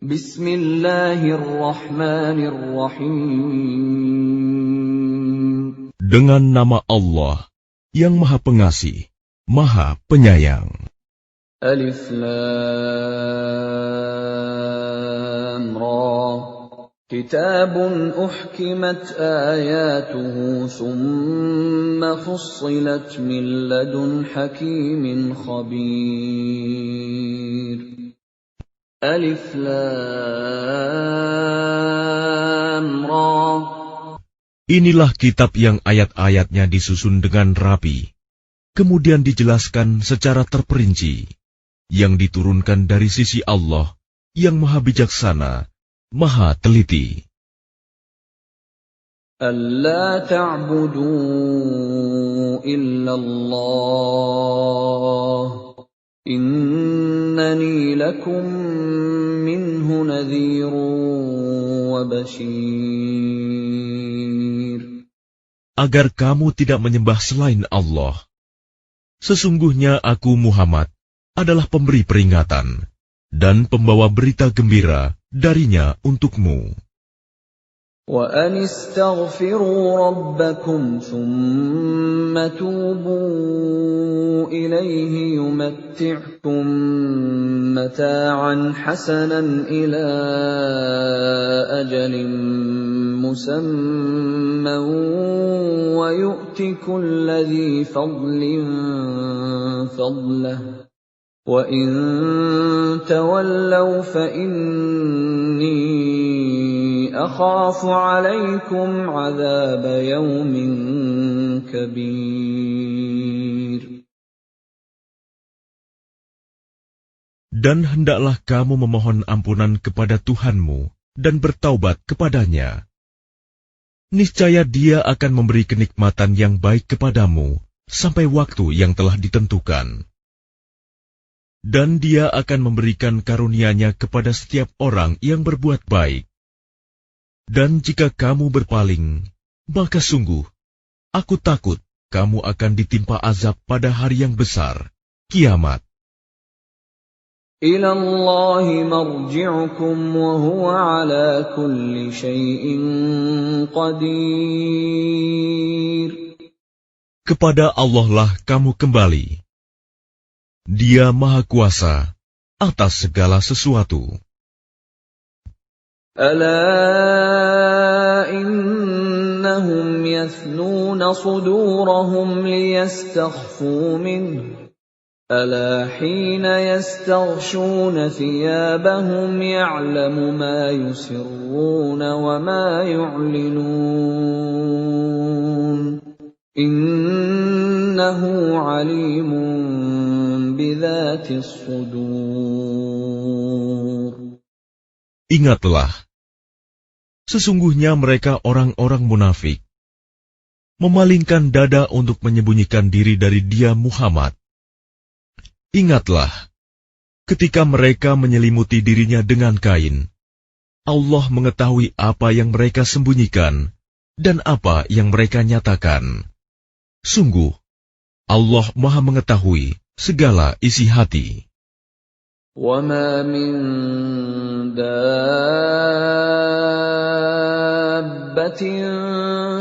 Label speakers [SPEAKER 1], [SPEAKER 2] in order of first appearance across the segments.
[SPEAKER 1] Bismillahirrahmanirrahim.
[SPEAKER 2] Dengan nama Allah yang Maha Pengasih, Maha Penyayang.
[SPEAKER 1] Alif Lam Ra. Kitabun uhkimat ayatuhu thumma fussilat min ladun hakimin khabir. Alif Lam Ra.
[SPEAKER 2] Inilah kitab yang ayat-ayatnya disusun dengan rapi, kemudian dijelaskan secara terperinci, yang diturunkan dari sisi Allah yang Maha Bijaksana, Maha Teliti.
[SPEAKER 1] Alla ta'budu illallah, innani lakum minhu nadhirun wa bashir.
[SPEAKER 2] Agar kamu tidak menyembah selain Allah. Sesungguhnya aku Muhammad adalah pemberi peringatan dan pembawa berita gembira darinya untukmu.
[SPEAKER 1] وَأَنِ اسْتَغْفِرُوا رَبَّكُمْ ثُمَّ تُوبُوا إِلَيْهِ يُمَتِّعْكُم مَّتَاعًا حَسَنًا إِلَىٰ أَجَلٍ مُّسَمًّى وَيُؤْتِ كُلَّ ذِي فَضْلٍ فَضْلَهُ وَإِن تَوَلَّوْا فَإِنِّي أَخَافُ عَلَيْكُمْ عَذَابَ يَوْمٍ كَبِيرٍ.
[SPEAKER 2] Dan hendaklah kamu memohon ampunan kepada Tuhanmu dan bertaubat kepadanya. Niscaya Dia akan memberi kenikmatan yang baik kepadamu sampai waktu yang telah ditentukan. Dan Dia akan memberikan karunia-Nya kepada setiap orang yang berbuat baik. Dan jika kamu berpaling, maka sungguh, aku takut kamu akan ditimpa azab pada hari yang besar, kiamat.
[SPEAKER 1] إِلَى اللَّهِ مَرْجِعُكُمْ وَهُوَ عَلَى كُلِّ شَيْءٍ قَدِيرٌ.
[SPEAKER 2] Kepada Allah lah kamu kembali. Dia Maha Kuasa atas segala sesuatu.
[SPEAKER 1] أَلَا إِنَّهُمْ يَثْنُونَ صُدُورَهُمْ لِيَسْتَخْفُوا مِنْهُ أَلَا حِينَ يَسْتَغْشُونَ ثِيَابَهُمْ يَعْلَمُ مَا يُسِرُّونَ وَمَا يُعْلِنُونَ إِنَّهُ عَلِيمٌ بِذَاتِ الصُّدُورِ.
[SPEAKER 2] Ingatlah, sesungguhnya mereka orang-orang munafik, memalingkan dada untuk menyembunyikan diri dari Dia Muhammad. Ingatlah, ketika mereka menyelimuti dirinya dengan kain, Allah mengetahui apa yang mereka sembunyikan dan apa yang mereka nyatakan. Sungguh, Allah Maha mengetahui segala isi hati.
[SPEAKER 1] وَمَا مِن دَابَّةٍ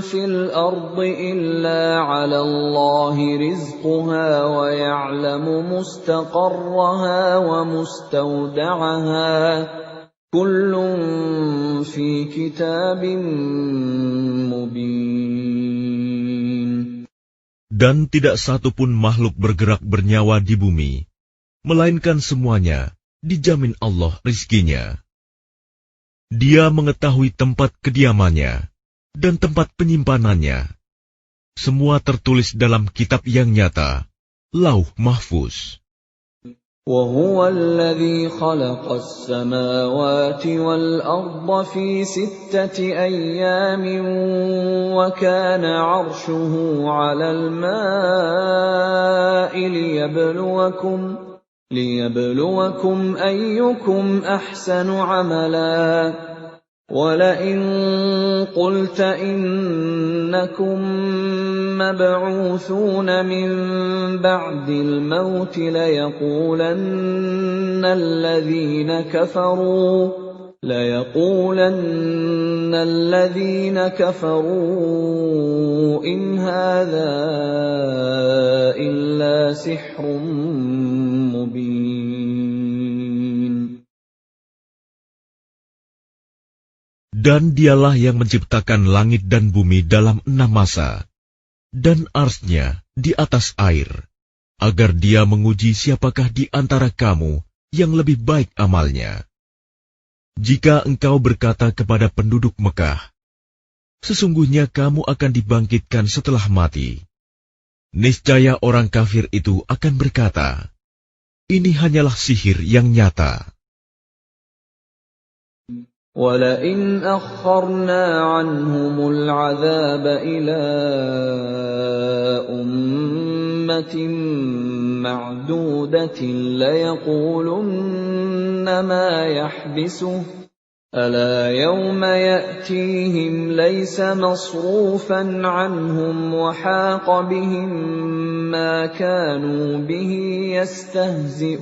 [SPEAKER 1] فِي الْأَرْضِ إِلَّا عَلَى اللَّهِ رِزْقُهَا وَيَعْلَمُ مُسْتَقَرَّهَا وَمُسْتَوْدَعَهَا كُلٌّ فِي كِتَابٍ مُبِينٍ.
[SPEAKER 2] Dan tidak satu pun makhluk bergerak bernyawa di bumi, melainkan semuanya dijamin Allah rizkinya. Dia mengetahui tempat kediamannya dan tempat penyimpanannya. Semua tertulis dalam kitab yang nyata, Lauh Mahfuz.
[SPEAKER 1] وَهُوَ الَّذِي خَلَقَ السَّمَاوَاتِ وَالْأَرْضَ فِي 6 أَيَّامٍ وَكَانَ عَرْشُهُ عَلَى الْمَاءِ لِيَبْلُوَكُمْ أَيُّكُمْ أَحْسَنُ عَمَلًا وَلَئِن قُلْتَ إِنَّكُم مَّبْعُوثُونَ مِن بَعْدِ الْمَوْتِ لَيَقُولَنَّ الَّذِينَ كَفَرُوا إِنْ هَٰذَا إِلَّا سِحْرٌ مُّبِينٌ.
[SPEAKER 2] Dan dialah yang menciptakan langit dan bumi dalam 6 masa, dan arsy-Nya di atas air, agar Dia menguji siapakah di antara kamu yang lebih baik amalnya. Jika engkau berkata kepada penduduk Mekah, sesungguhnya kamu akan dibangkitkan setelah mati, niscaya orang kafir itu akan berkata, ini hanyalah sihir yang nyata.
[SPEAKER 1] وَلَئِنْ أَخَّرْنَا عَنْهُمُ الْعَذَابَ إِلَىٰ أُمَّةٍ مَّعْدُودَةٍ لَّيَقُولُنَّ مَا يَحْبِسُهُ أَلَا يَوْمَ يَأْتِيهِمْ لَيْسَ مَصْرُوفًا عَنْهُمْ وَحَاقَ بِهِم مَّا كَانُوا بِهِ يَسْتَهْزِئُونَ.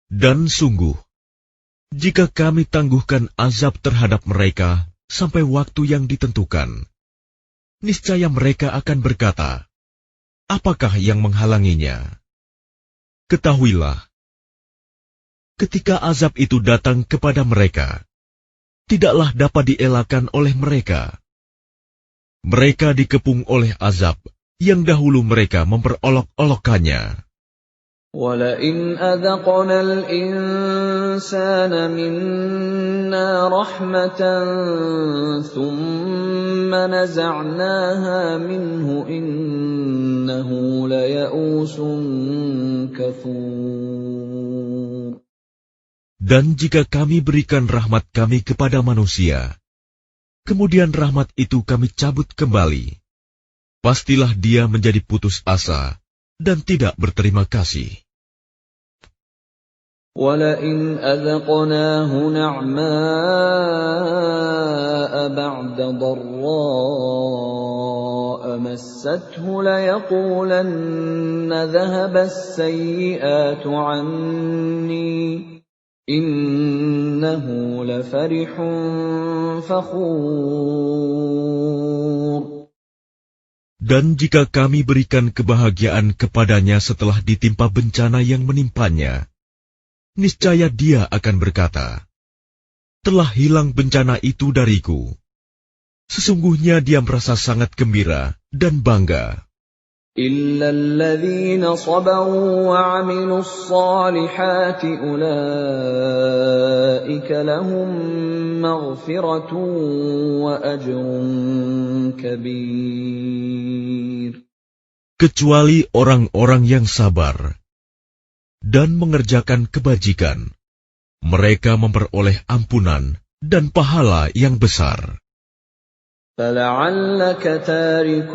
[SPEAKER 2] Dan sungguh, jika kami tangguhkan azab terhadap mereka sampai waktu yang ditentukan, niscaya mereka akan berkata, apakah yang menghalanginya? Ketahuilah, ketika azab itu datang kepada mereka, tidaklah dapat dielakkan oleh mereka. Mereka dikepung oleh azab yang dahulu mereka memperolok-olokkannya.
[SPEAKER 1] وَلَئِنْ أَذَقْنَا الْإِنسَانَ مِنَّا رَحْمَةً ثُمَّ نَزَعْنَاهَا مِنْهُ إِنَّهُ لَيَئُوسٌ كَفُورٌ.
[SPEAKER 2] Dan jika kami berikan rahmat kami kepada manusia, kemudian rahmat itu kami cabut kembali, pastilah dia menjadi putus asa dan tidak berterima kasih.
[SPEAKER 1] وَلَئِنْ أَذَقْنَاهُ نَعْمَاءَ بَعْدَ ضَرَّاءَ مَسَّتْهُ لَيَقُولَنَّ ذَهَبَ السَّيِّئَاتُ عَنِّي إِنَّهُ لَفَرِحٌ فَخُورٌ.
[SPEAKER 2] Dan jika kami berikan kebahagiaan kepadanya setelah ditimpa bencana yang menimpanya, niscaya dia akan berkata, telah hilang bencana itu dariku. Sesungguhnya dia merasa sangat gembira dan bangga.
[SPEAKER 1] إِلَّا الَّذِينَ صَبَرُوا وَعَمِلُوا الصَّالِحَاتِ أُولَٰئِكَ لَهُم مَّغْفِرَةٌ وَأَجْرٌ كَبِيرٌ.
[SPEAKER 2] Kecuali orang-orang yang sabar dan mengerjakan kebajikan, mereka memperoleh ampunan dan pahala yang besar.
[SPEAKER 1] فَلَعَلَّكَ تَارِكٌ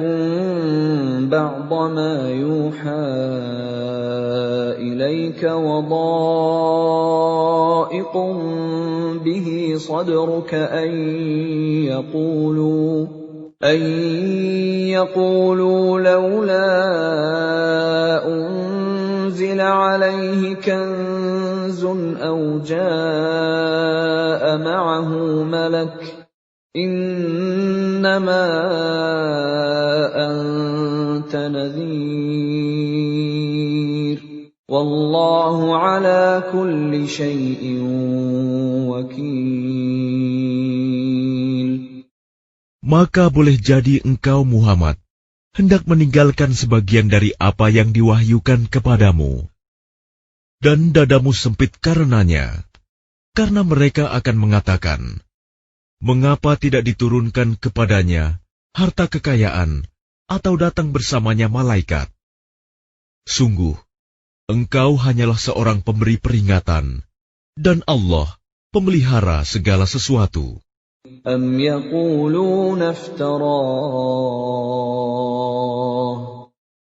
[SPEAKER 1] بَعْضَ مَا يُوحَىٰ إِلَيْكَ وَضَائِقٌ بِهِ صَدْرُكَ أَن يَقُولُوا لَوْلَا أُنزِلَ عَلَيْهِ كَنزٌ أَوْ جَاءَ مَعَهُ مَلَكٌ إِنَّمَا أَنتَ نَذِيرٌ وَاللَّهُ عَلَى كُلِّ شَيْءٍ وَكِيلٌ.
[SPEAKER 2] Maka boleh jadi engkau Muhammad hendak meninggalkan sebagian dari apa yang diwahyukan kepadamu, dan dadamu sempit karenanya, karena mereka akan mengatakan, mengapa tidak diturunkan kepadanya harta kekayaan atau datang bersamanya malaikat? Sungguh, engkau hanyalah seorang pemberi peringatan, dan Allah pemelihara segala sesuatu.
[SPEAKER 1] أَمْ يَقُولُونَ افْتَرَاهُ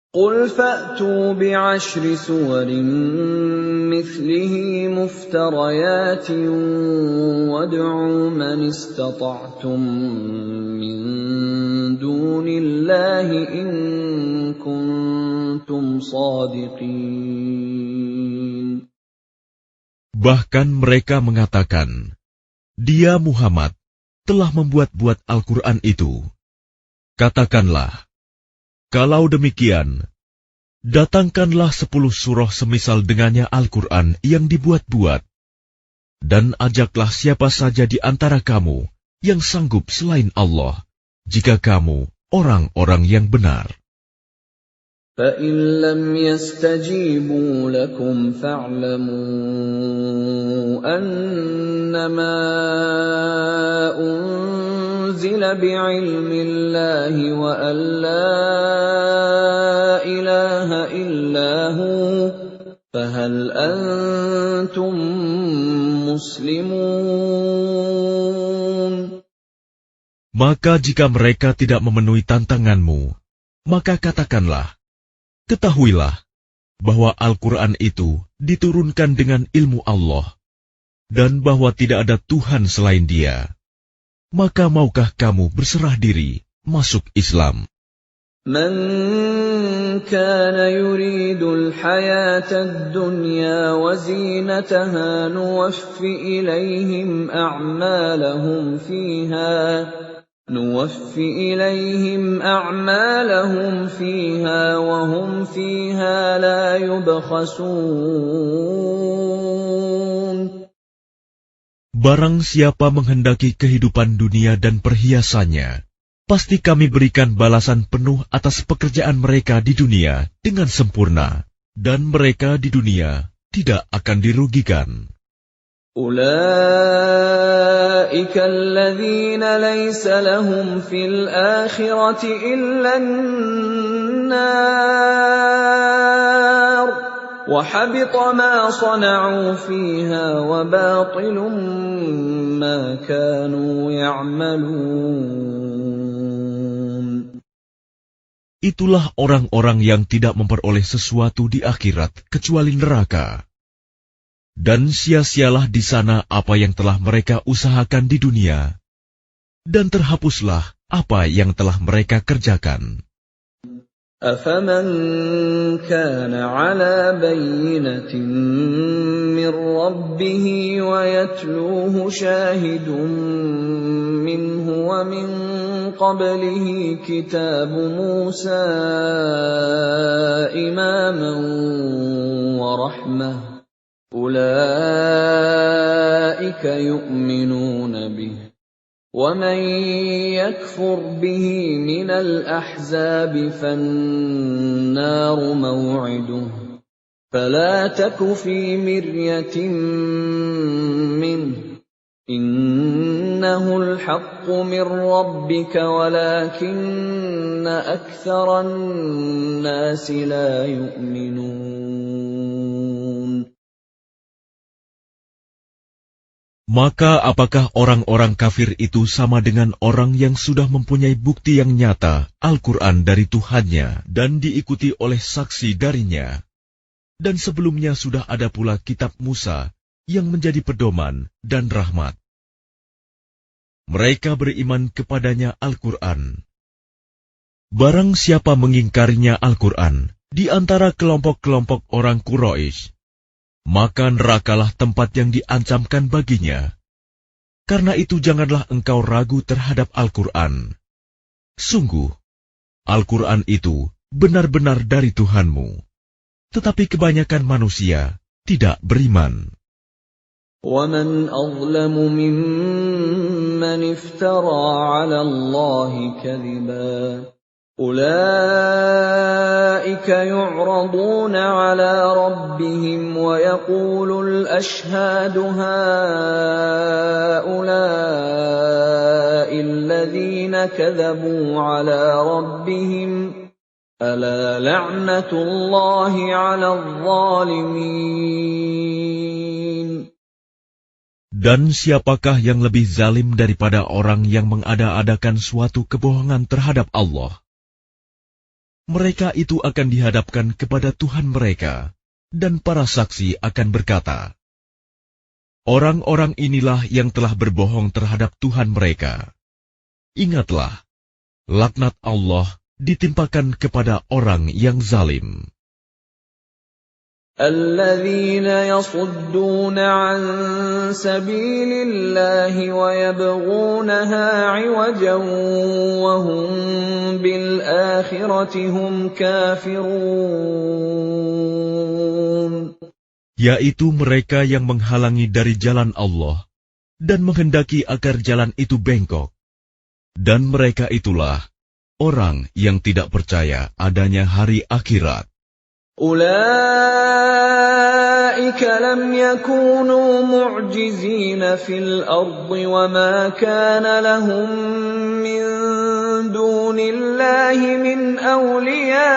[SPEAKER 1] قُلْ فَأْتُوا بِعَشْرِ سُوَرٍ مِّثْلِهِ مفتريات وادعوا من استطعتم من دون الله إن كنتم صادقين.
[SPEAKER 2] Bahkan mereka mengatakan, Dia Muhammad telah membuat-buat Al-Quran itu. Katakanlah, kalau demikian, datangkanlah 10 surah semisal dengannya Al-Quran yang dibuat-buat, dan ajaklah siapa saja di antara kamu yang sanggup selain Allah, jika kamu orang-orang yang benar.
[SPEAKER 1] فَإِن لَّمْ يَسْتَجِيبُوا لَكُمْ فَاعْلَمُوا أَنَّمَا أُنزِلَ بِعِلْمِ اللَّهِ وَأَن لَّا إِلَٰهَ إِلَّا هُوَ فَهَلْ أَنتُم مُّسْلِمُونَ.
[SPEAKER 2] Maka jika mereka tidak memenuhi tantanganmu, maka katakanlah, ketahuilah bahwa Al-Quran itu diturunkan dengan ilmu Allah, dan bahwa tidak ada Tuhan selain Dia. Maka maukah kamu berserah diri masuk Islam?
[SPEAKER 1] من كان يريد الحياة الدنيا وزينتها نوفِ إليهم أعمالهم فيها وهم فيها لا يبخسون.
[SPEAKER 2] Barang siapa menghendaki kehidupan dunia dan perhiasannya, pasti kami berikan balasan penuh atas pekerjaan mereka di dunia dengan sempurna, dan mereka di dunia tidak akan dirugikan.
[SPEAKER 1] أولئك الذين ليس لهم في الآخرة إلا النار وحبط ما صنعوا فيها وباطل ما كانوا يعملون.
[SPEAKER 2] Itulah orang-orang yang tidak memperoleh sesuatu di akhirat kecuali neraka. Dan sia-sialah di sana apa yang telah mereka usahakan di dunia, dan terhapuslah apa yang telah mereka kerjakan.
[SPEAKER 1] أَفَمَنْ كَانَ عَلَى بَيِّنَةٍ مِّن رَّبِّهِ وَيَتْلُوهُ شَاهِدٌ مِّنْهُ وَمِن قَبْلِهِ كِتَابُ مُوسَىٰ إِمَامًا وَرَحْمَةً أُولَٰئِكَ يُؤْمِنُونَ بِهِ وَمَن يَكْفُرْ بِهِ مِنَ الْأَحْزَابِ فَالنَّارُ مَوْعِدُهُ فَلَا تَكُ فِي مِرْيَةٍ مِّنْهُ إِنَّهُ الْحَقُّ مِن رَّبِّكَ وَلَٰكِنَّ أَكْثَرَ النَّاسِ لَا يُؤْمِنُونَ.
[SPEAKER 2] Maka apakah orang-orang kafir itu sama dengan orang yang sudah mempunyai bukti yang nyata, Al-Quran dari Tuhannya, dan diikuti oleh saksi darinya? Dan sebelumnya sudah ada pula kitab Musa yang menjadi pedoman dan rahmat. Mereka beriman kepadanya Al-Quran. Barang siapa mengingkarinya Al-Quran di antara kelompok-kelompok orang Quraisy, maka nerakalah tempat yang diancamkan baginya. Karena itu janganlah engkau ragu terhadap Al-Quran. Sungguh, Al-Quran itu benar-benar dari Tuhanmu. Tetapi kebanyakan manusia tidak beriman.
[SPEAKER 1] وَمَنْ أَظْلَمُ مِمَّنِ افْتَرَىٰ عَلَى اللَّهِ كَذِبًا أُولَٰئِكَ يُعْرَضُونَ عَلَىٰ رَبِّهِمْ وَيَقُولُ الْأَشْهَادُ هَٰؤُلَاءِ الَّذِينَ كَذَبُوا عَلَىٰ رَبِّهِمْ أَلَا لَعْنَةُ اللَّهِ عَلَى الظَّالِمِينَ.
[SPEAKER 2] Dan siapakah yang lebih zalim daripada orang yang mengada-adakan suatu kebohongan terhadap Allah? Mereka itu akan dihadapkan kepada Tuhan mereka, dan para saksi akan berkata, Orang-orang inilah yang telah berbohong terhadap Tuhan mereka. Ingatlah, laknat Allah ditimpakan kepada orang yang zalim.
[SPEAKER 1] الذين يصدون عن سبيل الله ويبغونها عوجا وهم بالآخرة هم كافرون.
[SPEAKER 2] Yaitu mereka yang menghalangi dari jalan Allah dan menghendaki agar jalan itu bengkok. Dan mereka itulah orang yang tidak percaya adanya hari akhirat.
[SPEAKER 1] أولئك لم يكونوا معجزين في الأرض وما كان لهم من دون الله من أولياء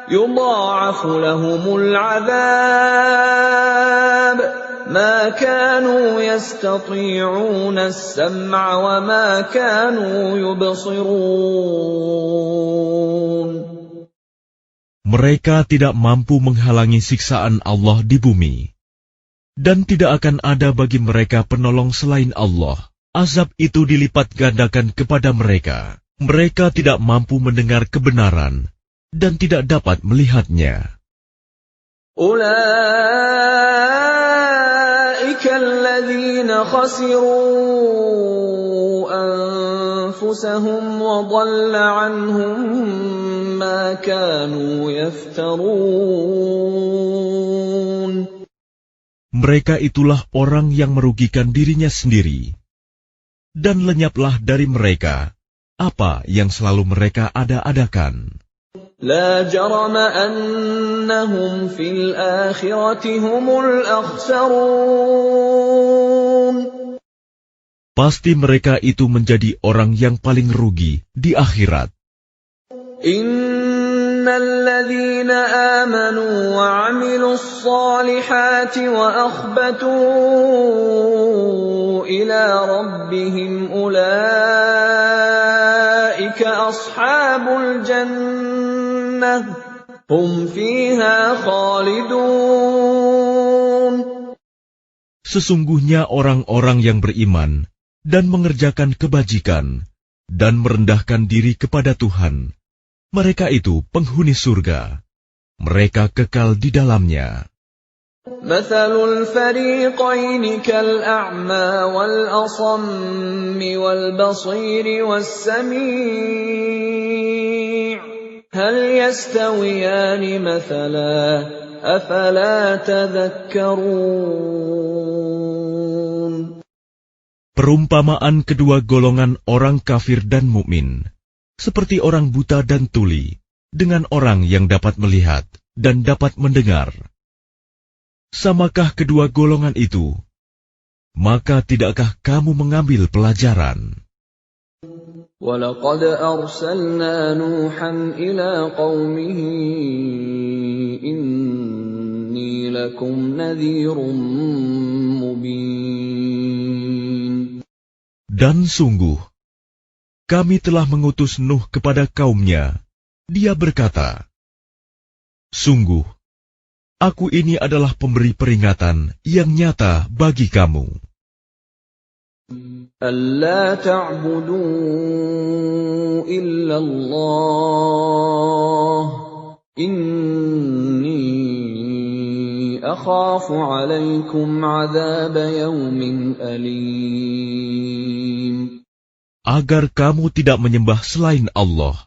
[SPEAKER 1] يضاعف لهم العذاب ما كانوا يستطيعون السمع وما كانوا يبصرون.
[SPEAKER 2] Mereka tidak mampu menghalangi siksaan Allah di bumi. Dan tidak akan ada bagi mereka penolong selain Allah. Azab itu dilipat gandakan kepada mereka. Mereka tidak mampu mendengar kebenaran dan tidak dapat melihatnya.
[SPEAKER 1] Ulaika alladzina khasiru anfusahum wa dhalla anhum ma kanu yaftarun.
[SPEAKER 2] Mereka itulah orang yang merugikan dirinya sendiri. Dan lenyaplah dari mereka apa yang selalu mereka ada-adakan.
[SPEAKER 1] La jarama annahum fil akhirati humul akhsarun.
[SPEAKER 2] Pasti mereka itu menjadi orang yang paling rugi di akhirat.
[SPEAKER 1] Innal ladzina amanu wa 'amilus solihati wa akhbatu ila rabbihim ulaika ashabul jannah hum fiha khalidun.
[SPEAKER 2] Sesungguhnya orang-orang yang beriman dan mengerjakan kebajikan dan merendahkan diri kepada Tuhan, mereka itu penghuni surga. Mereka kekal di dalamnya.
[SPEAKER 1] Mathalul fariqaini kal'a'ma wal-asammi wal-basiri was-sami' hal yastawiyani mathala afala tadhakkarun.
[SPEAKER 2] Perumpamaan kedua golongan orang kafir dan mukmin seperti orang buta dan tuli, dengan orang yang dapat melihat dan dapat mendengar. Samakah kedua golongan itu? Maka tidakkah kamu mengambil pelajaran?
[SPEAKER 1] وَلَقَدْ أَرْسَلْنَا نُوحًا إِلَى قَوْمِهِ إِنِّي لَكُمْ نَذِيرٌ مُبِينٌ.
[SPEAKER 2] Dan sungguh, kami telah mengutus Nuh kepada kaumnya. Dia berkata, sungguh, aku ini adalah pemberi peringatan yang nyata bagi kamu.
[SPEAKER 1] أَلَّا تَعْبُدُوا إِلَّا اللَّهَ إِنِّي أَخَافُ عَلَيْكُمْ عَذَابَ يَوْمٍ أَلِيمٍ.
[SPEAKER 2] Agar kamu tidak menyembah selain Allah.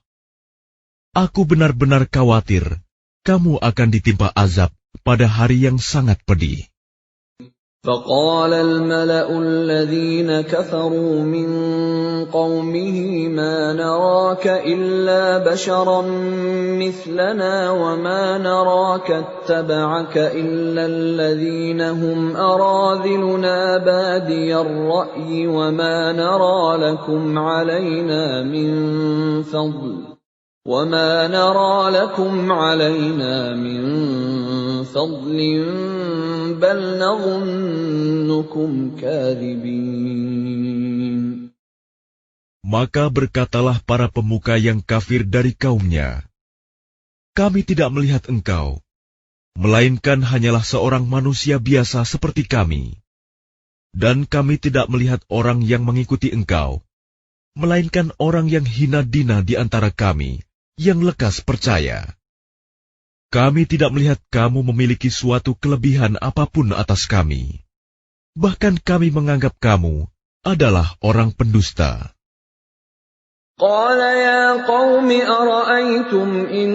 [SPEAKER 2] Aku benar-benar khawatir kamu akan ditimpa azab pada hari yang sangat pedih.
[SPEAKER 1] فَقَالَ الْمَلَأُ الَّذِينَ كَفَرُوا مِنْ قَوْمِهِ مَا نَرَاكَ إِلَّا بَشَرًا مِثْلَنَا وَمَا نَرَاكَ اتَّبَعَكَ إِلَّا الَّذِينَ هُمْ أَرَاذِلُنَا بَادِيَ الرَّأْيِ وَمَا نَرَى لَكُمْ عَلَيْنَا مِنْ فَضْلٍ بَلْ نَظُنُّكُمْ كَاذِبِينَ.
[SPEAKER 2] Maka berkatalah para pemuka yang kafir dari kaumnya, kami tidak melihat engkau, melainkan hanyalah seorang manusia biasa seperti kami. Dan kami tidak melihat orang yang mengikuti engkau, melainkan orang yang hina dina di antara kami, yang lekas percaya. Kami tidak melihat kamu memiliki suatu kelebihan apapun atas kami. Bahkan kami menganggap kamu adalah orang pendusta.
[SPEAKER 1] قال يا قوم أرأيتم إن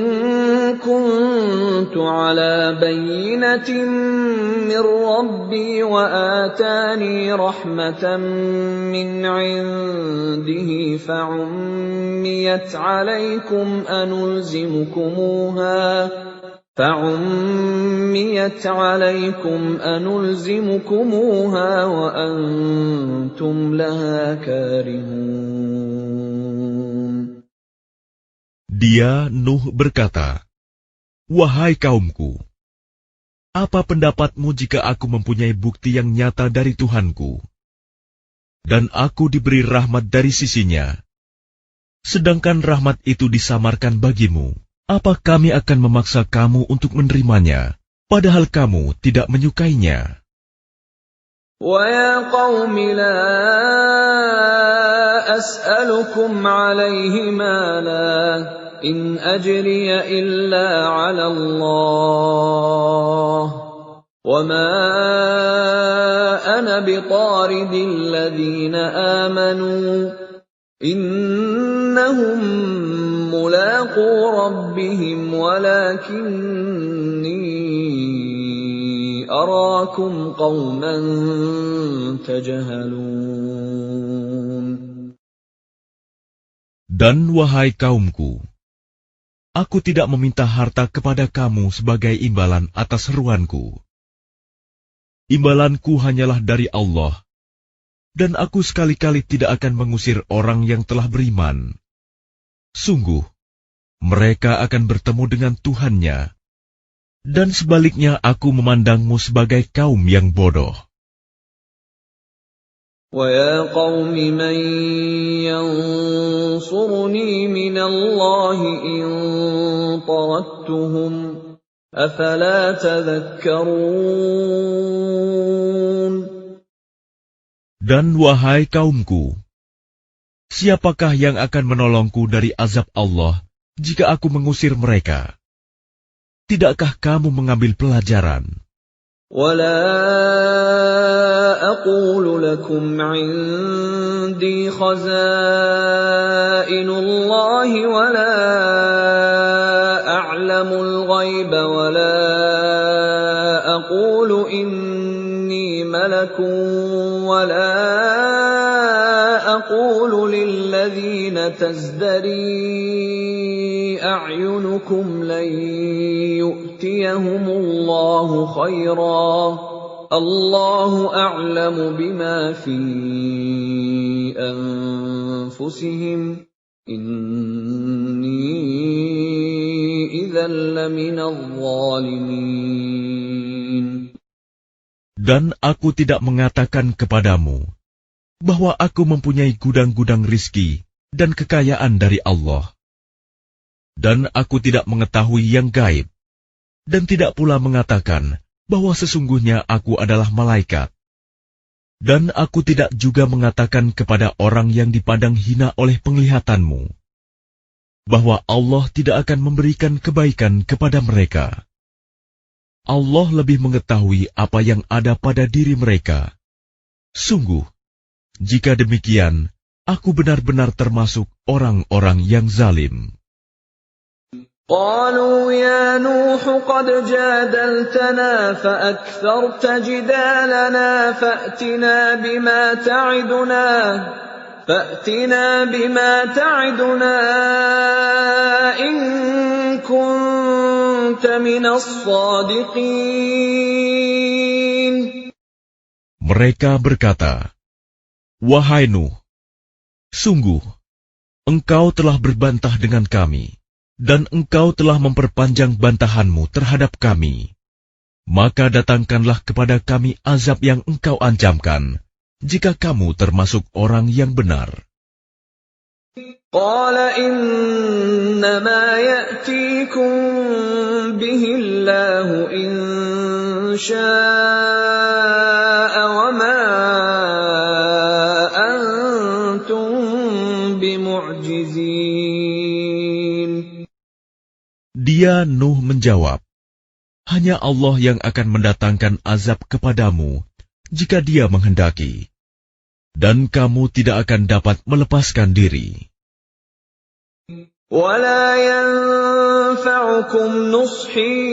[SPEAKER 1] كنت على بينة من ربي وآتاني رحمة من عنده فعميت عليكم أنلزمكموها وأنتم لها كارهون.
[SPEAKER 2] Dia, Nuh, berkata, "Wahai kaumku, apa pendapatmu jika aku mempunyai bukti yang nyata dari Tuhanku, dan aku diberi rahmat dari sisinya, sedangkan rahmat itu disamarkan bagimu? Apa kami akan memaksa kamu untuk menerimanya, padahal kamu tidak menyukainya?"
[SPEAKER 1] وَيَا قَوْمِ لَا أَسْأَلُكُمْ عَلَيْهِ مَالًا إِنْ أَجْرِيَ إِلَّا عَلَى اللَّهِ وَمَا أَنَا بِطَارِدِ الَّذِينَ آمَنُوا إِنَّهُمْ مُلَاقُو رَبِّهِمْ وَلَكِنِّي أَرَاكُمْ قَوْمًا تَجْهَلُونَ.
[SPEAKER 2] Dan wahai kaumku, aku tidak meminta harta kepada kamu sebagai imbalan atas seruanku. Imbalanku hanyalah dari Allah, dan aku sekali-kali tidak akan mengusir orang yang telah beriman. Sungguh, mereka akan bertemu dengan Tuhannya, dan sebaliknya aku memandangmu sebagai kaum yang bodoh.
[SPEAKER 1] وَيَا قَوْمِ مَنْ يَنْصُرُنِي مِنَ اللَّهِ إِنْ طَرَدتُّهُمْ أَفَلَا تَذَكَّرُونَ.
[SPEAKER 2] Dan wahai kaumku, siapakah yang akan menolongku dari azab Allah jika aku mengusir mereka? Tidakkah kamu mengambil pelajaran?
[SPEAKER 1] وَلَا أَقُولُ لَكُمْ عِنْدِي خَزَائِنُ اللَّهِ وَلَا أَعْلَمُ الْغَيْبَ وَلَا أَقُولُ إِنِّي مَلَكٌ وَلَا أَقُولُ لِلَّذِينَ تَزْدَرِي أَعْيُنُكُمْ لَنْ يُؤْتِيَهُمُ اللَّهُ خَيْرًا اللَّهُ أَعْلَمُ بِمَا فِي أَنفُسِهِمْ إِنِّي إِذًا لَّمِنَ الظَّالِمِينَ.
[SPEAKER 2] Dan aku tidak mengatakan kepadamu bahwa aku mempunyai gudang-gudang rizki dan kekayaan dari Allah. Dan aku tidak mengetahui yang gaib, dan tidak pula mengatakan bahwa sesungguhnya aku adalah malaikat. Dan aku tidak juga mengatakan kepada orang yang dipandang hina oleh penglihatanmu, bahwa Allah tidak akan memberikan kebaikan kepada mereka. Allah lebih mengetahui apa yang ada pada diri mereka. Sungguh, jika demikian, aku benar-benar termasuk orang-orang yang zalim.
[SPEAKER 1] قالوا يا نوح قد جادلتنا فأكثرت جدالنا فأتنا بما تعدنا إن كنت من الصادقين.
[SPEAKER 2] Mereka berkata, "Wahai Nuh, sungguh, engkau telah berbantah dengan kami, dan engkau telah memperpanjang bantahanmu terhadap kami. Maka datangkanlah kepada kami azab yang engkau ancamkan, jika kamu termasuk orang yang benar."
[SPEAKER 1] قال إنما يأتيكم به الله إن شاء وما أنتم بمعجزين.
[SPEAKER 2] Dia Nuh menjawab, hanya Allah yang akan mendatangkan azab kepadamu jika Dia menghendaki, dan kamu tidak akan dapat melepaskan diri.
[SPEAKER 1] ولا ينفعكم نصحي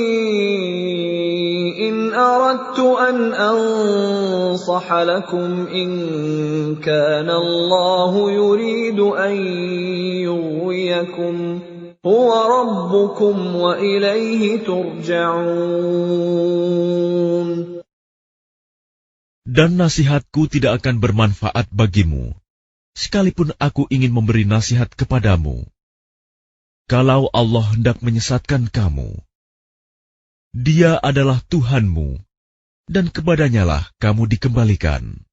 [SPEAKER 1] إن أردت أن أنصح لكم إن كان الله يريد أن يغويكم هو ربكم وإليه ترجعون.
[SPEAKER 2] Dan nasihatku tidak akan bermanfaat bagimu, sekalipun aku ingin memberi nasihat kepadamu. Kalau Allah hendak menyesatkan kamu, Dia adalah Tuhanmu, dan kepadanyalah kamu dikembalikan.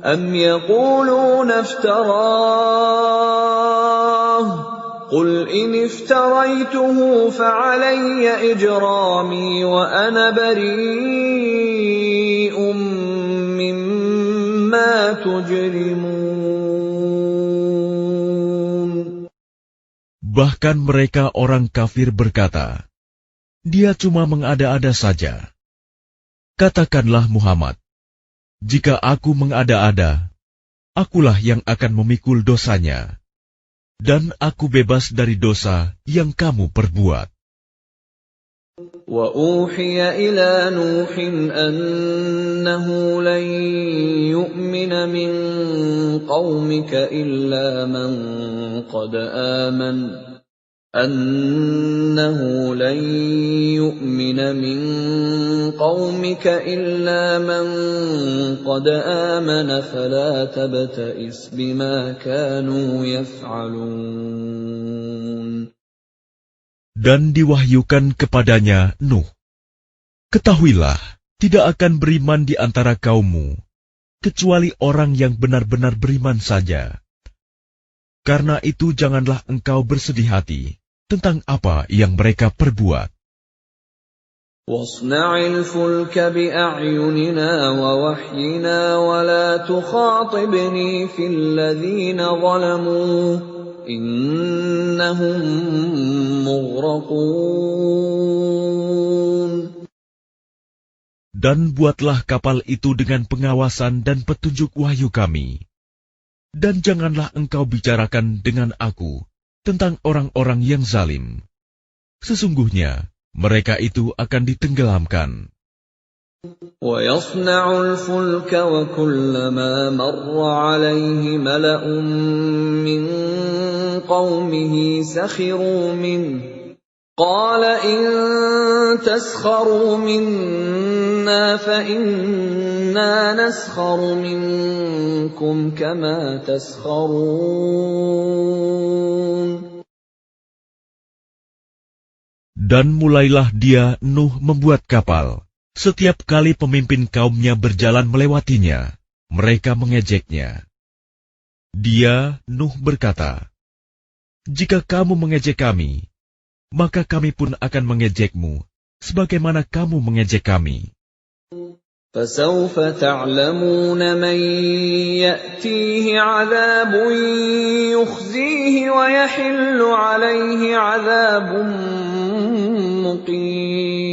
[SPEAKER 1] أم يقولون افتراه قل إن افتريته فعلي إجرامي وأنا بريء مما تجرمون.
[SPEAKER 2] Bahkan mereka orang kafir berkata, Dia cuma mengada-ada saja. Katakanlah Muhammad, jika aku mengada-ada, akulah yang akan memikul dosanya, dan aku bebas dari dosa yang kamu perbuat.
[SPEAKER 1] وَأُوحِيَ إِلَى نُوحٍ أَنَّهُ لَن يُؤْمِنَ مِن قَوْمِكَ إِلَّا مَن قَدْ آمَنَ فَلَا تَبْتَئِسْ بِمَا كَانُوا يَفْعَلُونَ.
[SPEAKER 2] Dan diwahyukan kepadanya Nuh, ketahuilah, tidak akan beriman di antara kaummu, kecuali orang yang benar-benar beriman saja. Karena itu janganlah engkau bersedih hati tentang apa yang mereka perbuat.
[SPEAKER 1] وَاصْنَعِ الْفُلْكَ بِأَعْيُنِنَا وَوَحْيِنَا وَلَا تُخَاطِبْنِي فِي الَّذِينَ ظَلَمُوا إِنَّهُمْ مُغْرَقُونَ.
[SPEAKER 2] Dan buatlah kapal itu dengan pengawasan dan petunjuk wahyu kami. Dan janganlah engkau bicarakan dengan aku tentang orang-orang yang zalim. Sesungguhnya mereka itu akan ditenggelamkan.
[SPEAKER 1] وَيَصْنَعُ الْفُلْكَ وَكُلَّمَا مَرَّ عَلَيْهِ مَلَأٌ مِّن قَوْمِهِ سَخِرُوا مِنْهُ قَالَ إِن تَسْخَرُوا مِنَّا فَإِنَّا نَسْخَرُ مِنكُمْ كَمَا تَسْخَرُونَ.
[SPEAKER 2] Dan mulailah dia Nuh membuat kapal. Setiap kali pemimpin kaumnya berjalan melewatinya, mereka mengejeknya. Dia, Nuh, berkata, jika kamu mengejek kami, maka kami pun akan mengejekmu, sebagaimana kamu mengejek kami.
[SPEAKER 1] فَسَوْفَ تَعْلَمُونَ مَنْ يَأْتِيهِ عَذَابٌ يُخْزِيهِ وَيَحِلُّ عَلَيْهِ عَذَابٌ مُقِيمٌ.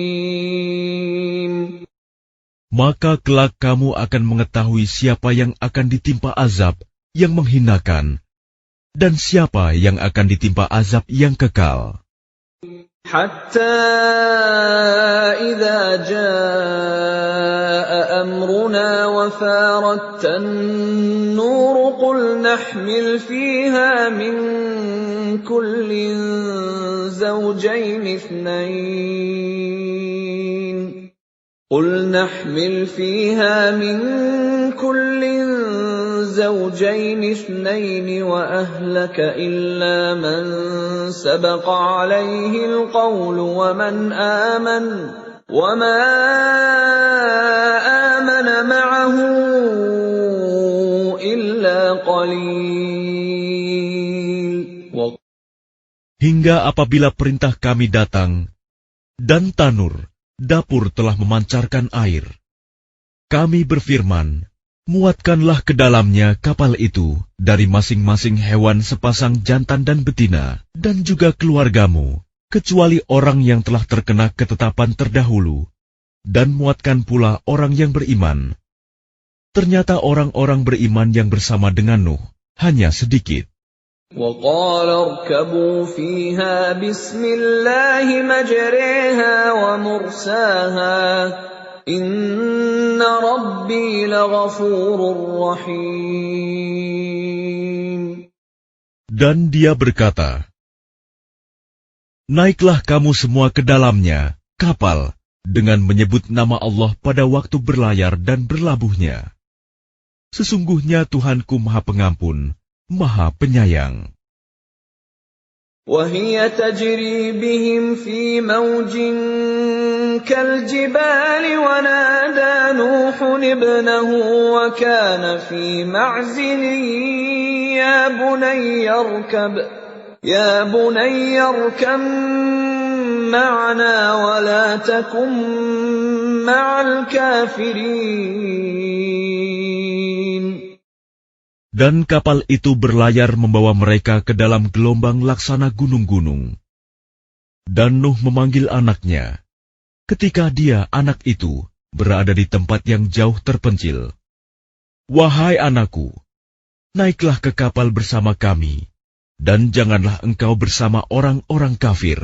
[SPEAKER 2] Maka kelak kamu akan mengetahui siapa yang akan ditimpa azab yang menghinakan, dan siapa yang akan ditimpa azab yang kekal.
[SPEAKER 1] حَتَّى إِذَا جَاءَ أَمْرُنَا وَفَارَتِ النُّورُ قُلْ نَحْمِلْ فِيهَا مِن كُلٍّ زَوْجَيْنِ اثْنَيْنِ وَأَهْلَكَ إِلَّا مَن سَبَقَ عَلَيْهِ الْقَوْلُ وَمَنْ آمَنَ وَمَا آمَنَ مَعَهُ إِلَّا قَلِيلٌ.
[SPEAKER 2] hingga apabila perintah kami datang, dan tanur, dapur telah memancarkan air. Kami berfirman, muatkanlah ke dalamnya kapal itu dari masing-masing hewan sepasang jantan dan betina, dan juga keluargamu, kecuali orang yang telah terkena ketetapan terdahulu, dan muatkan pula orang yang beriman. Ternyata orang-orang beriman yang bersama dengan Nuh hanya sedikit.
[SPEAKER 1] وَقَالَ ارْكَبُوا فِيهَا بِسْمِ اللَّهِ مَجْرَاهَا وَمُرْسَاهَا إِنَّ رَبِّي لَغَفُورٌ رَّحِيمٌ.
[SPEAKER 2] Dan dia berkata, naiklah kamu semua ke dalamnya, kapal, dengan menyebut nama Allah pada waktu berlayar dan berlabuhnya. Sesungguhnya Tuhanku Maha Pengampun, Maha Penyayang.
[SPEAKER 1] وَهِيَ تَجْرِي بِهِمْ فِي مَوْجٍ كَالْجِبَالِ وَنَادَى نُوحٌ ابْنَهُ وَكَانَ فِي مَعْزِلٍ يَا بُنَيَّ ارْكَب مَّعَنَا وَلَا تَكُن مَّعَ الْكَافِرِينَ.
[SPEAKER 2] Dan kapal itu berlayar membawa mereka ke dalam gelombang laksana gunung-gunung. Dan Nuh memanggil anaknya, ketika dia, anak itu, berada di tempat yang jauh terpencil. Wahai anakku, naiklah ke kapal bersama kami, dan janganlah engkau bersama orang-orang kafir.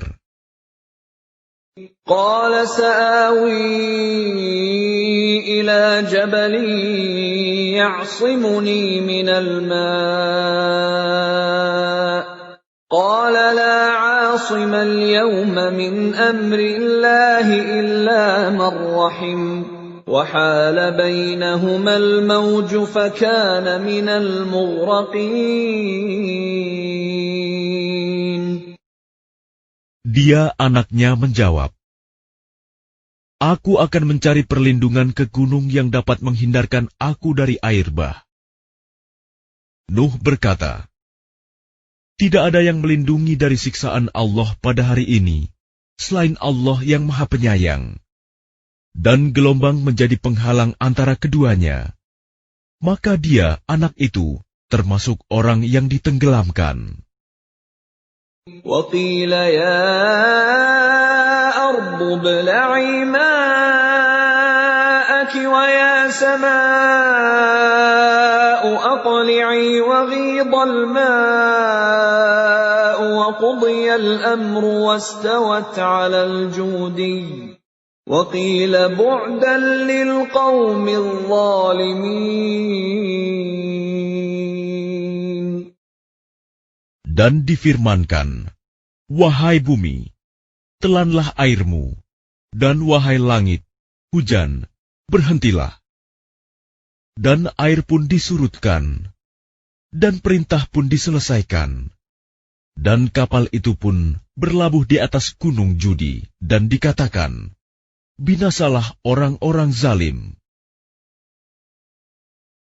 [SPEAKER 1] قَالَ سَآوِي إِلَى جَبَلٍ يَعْصِمُنِي مِنَ الْمَاءِ قَالَ لَا عَاصِمَ الْيَوْمَ مِنْ أَمْرِ اللَّهِ إِلَّا مَنْ رَحِمَ وَحَالَ بَيْنَهُمَا الْمَوْجُ فَكَانَ مِنَ الْمُغْرَقِينَ.
[SPEAKER 2] Dia, anaknya, menjawab, aku akan mencari perlindungan ke gunung yang dapat menghindarkan aku dari air bah. Nuh berkata, tidak ada yang melindungi dari siksaan Allah pada hari ini, selain Allah yang Maha Penyayang. Dan gelombang menjadi penghalang antara keduanya. Maka dia, anak itu, termasuk orang yang ditenggelamkan.
[SPEAKER 1] وَقِيلَ يَا أَرْضُ ابْلَعِي مَاءَكِ وَيَا سَمَاءُ أَقْلِعِي وَغِيضَ الْمَاءُ وَقُضِيَ الْأَمْرُ وَاسْتَوَتْ عَلَى الْجُودِيِّ وَقِيلَ بُعْدًا لِلْقَوْمِ الظَّالِمِينَ.
[SPEAKER 2] Dan difirmankan, wahai bumi, telanlah airmu, dan wahai langit, hujan, berhentilah. Dan air pun disurutkan, dan perintah pun diselesaikan. Dan kapal itu pun berlabuh di atas gunung Judi, dan dikatakan, binasalah orang-orang zalim.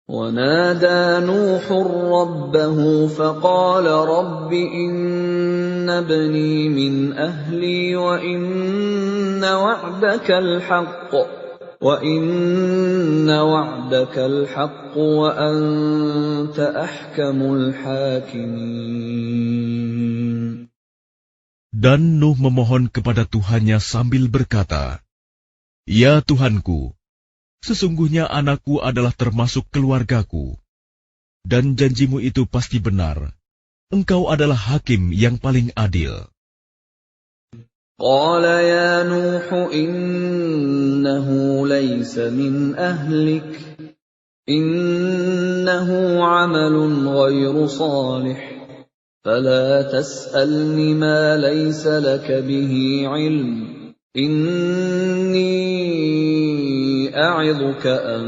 [SPEAKER 1] وَنَادَى نُوحٌ رَبَّهُ فَقَالَ رَبِّ إِنَّ ابْنِي مِنْ أَهْلِي وَإِنَّ وَعْدَكَ الْحَقُّ وَأَنْتَ أَحْكَمُ الْحَاكِمِينَ.
[SPEAKER 2] Dan Nuh memohon kepada Tuhannya sambil berkata, ya Tuhanku, sesungguhnya anakku adalah termasuk keluargaku, dan janjimu itu pasti benar. Engkau adalah hakim yang paling adil.
[SPEAKER 1] قَالَ يَا نُوحُ إِنَّهُ لَيْسَ مِنْ أَهْلِكَ إِنَّهُ عَمَلٌ غَيْرُ صَالِحٍ فَلَا تَسْأَلْنِ مَا لَيْسَ لَكَ بِهِ عِلْمٌ إِنِّي أَعِظُكَ أَن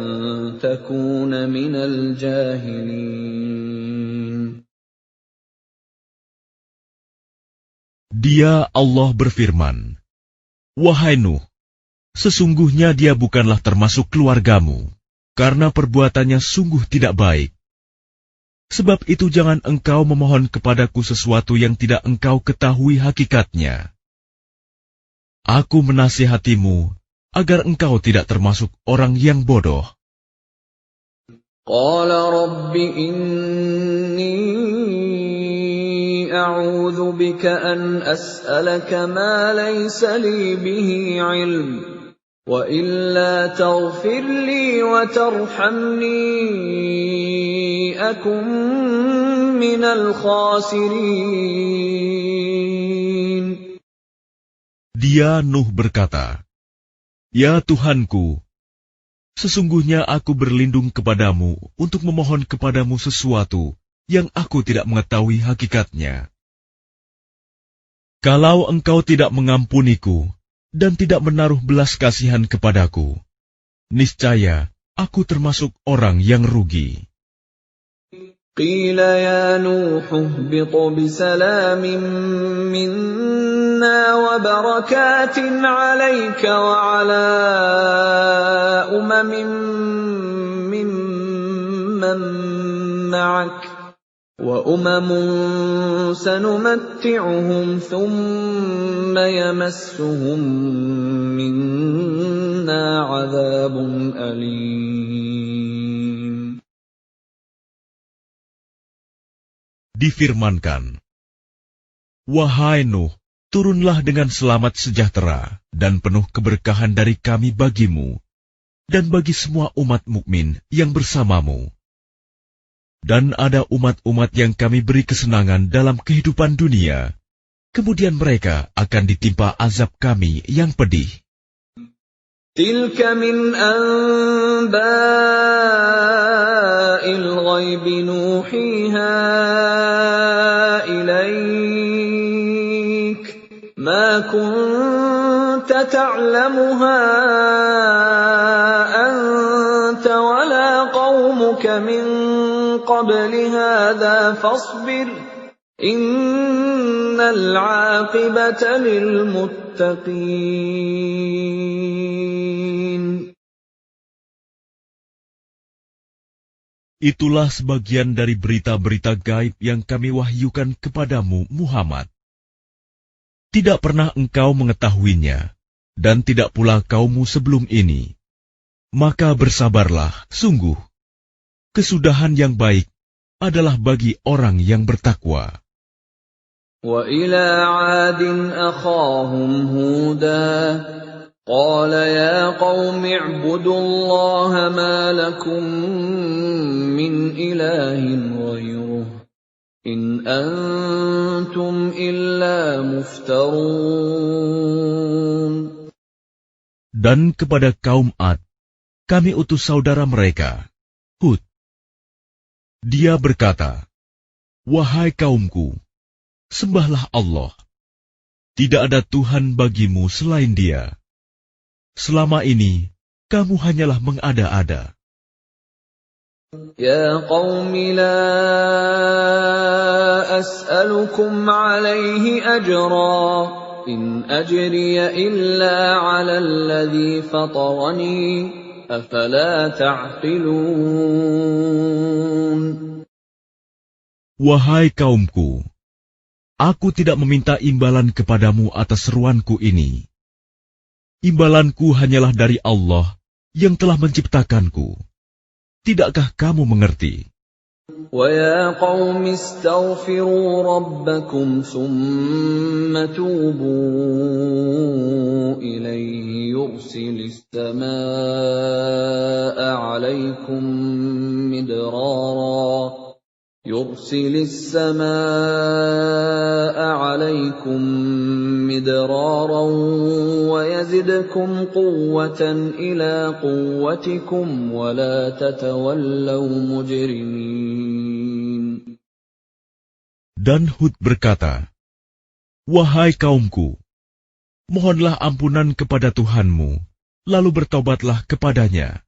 [SPEAKER 1] تَكُونَ مِنَ الْجَاهِلِينَ.
[SPEAKER 2] Dia, Allah berfirman, wahai Nuh, sesungguhnya dia bukanlah termasuk keluargamu, karena perbuatannya sungguh tidak baik. Sebab itu jangan engkau memohon kepadaku sesuatu yang tidak engkau ketahui hakikatnya. Aku menasihatimu agar engkau tidak termasuk orang yang bodoh.
[SPEAKER 1] Qala Rabbi inni a'udzu bika an as'alaka ma laysa li bihi 'ilm wa illa taghfir li wa tarhamni akun minal khasirin.
[SPEAKER 2] Dia Nuh berkata, "Ya Tuhanku, sesungguhnya aku berlindung kepadamu untuk memohon kepadamu sesuatu yang aku tidak mengetahui hakikatnya. Kalau engkau tidak mengampuniku dan tidak menaruh belas kasihan kepadaku, niscaya aku termasuk orang yang rugi."
[SPEAKER 1] Qila ya Nuh ihbit bisalamin minna wa barakatin 'alayka wa 'ala umamin mimman ma'ak wa umamun sanumatti'uhum thumma yamassuhum minna 'adzabun alim.
[SPEAKER 2] Difirmankan, "Wahai Nuh, turunlah dengan selamat sejahtera dan penuh keberkahan dari kami bagimu dan bagi semua umat mukmin yang bersamamu. Dan ada umat-umat yang kami beri kesenangan dalam kehidupan dunia, kemudian mereka akan ditimpa azab kami yang pedih."
[SPEAKER 1] Tilka min anba'il ghaibi nuhiha ilaik ma kunta ta'lamuha anta wala qaumuka min qabli hadha fasbir innal 'aqibata lil muttaqin.
[SPEAKER 2] Itulah sebagian dari berita-berita gaib yang kami wahyukan kepadamu, Muhammad. Tidak pernah engkau mengetahuinya, dan tidak pula kaummu sebelum ini. Maka bersabarlah, sungguh. Kesudahan yang baik adalah bagi orang yang bertakwa.
[SPEAKER 1] Wa ila 'adin akhahum Huda قال يا قوم اعبدوا الله ما لكم من إله غيره إن أنتم إلا مفترون.
[SPEAKER 2] Dan kepada kaum Ad, kami utus saudara mereka, Hud. Dia berkata, "Wahai kaumku, sembahlah Allah. Tidak ada Tuhan bagimu selain Dia. Selama ini, kamu hanyalah mengada-ada."
[SPEAKER 1] Ya qaumi la as'alukum alaihi ajra, in ajriya illa ala alladhi fatarani, afala ta'qilun.
[SPEAKER 2] Wahai kaumku, aku tidak meminta imbalan kepadamu atas seruanku ini. Imbalanku hanyalah dari Allah yang telah menciptakanku. Tidakkah kamu mengerti?
[SPEAKER 1] وَيَا قَوْمِ اسْتَغْفِرُوا رَبَّكُمْ ثُمَّ تُوبُوا إِلَيْهِ يُرْسِلِ السَّمَاءَ عَلَيْكُمْ مِدْرَارًا وَيَزِدْكُمْ قُوَّةً إِلَى قُوَّتِكُمْ وَلَا تَتَوَلَّوْا مُجْرِمِينَ.
[SPEAKER 2] Dan Hud berkata, "Wahai kaumku, mohonlah ampunan kepada Tuhanmu, lalu bertobatlah kepadanya.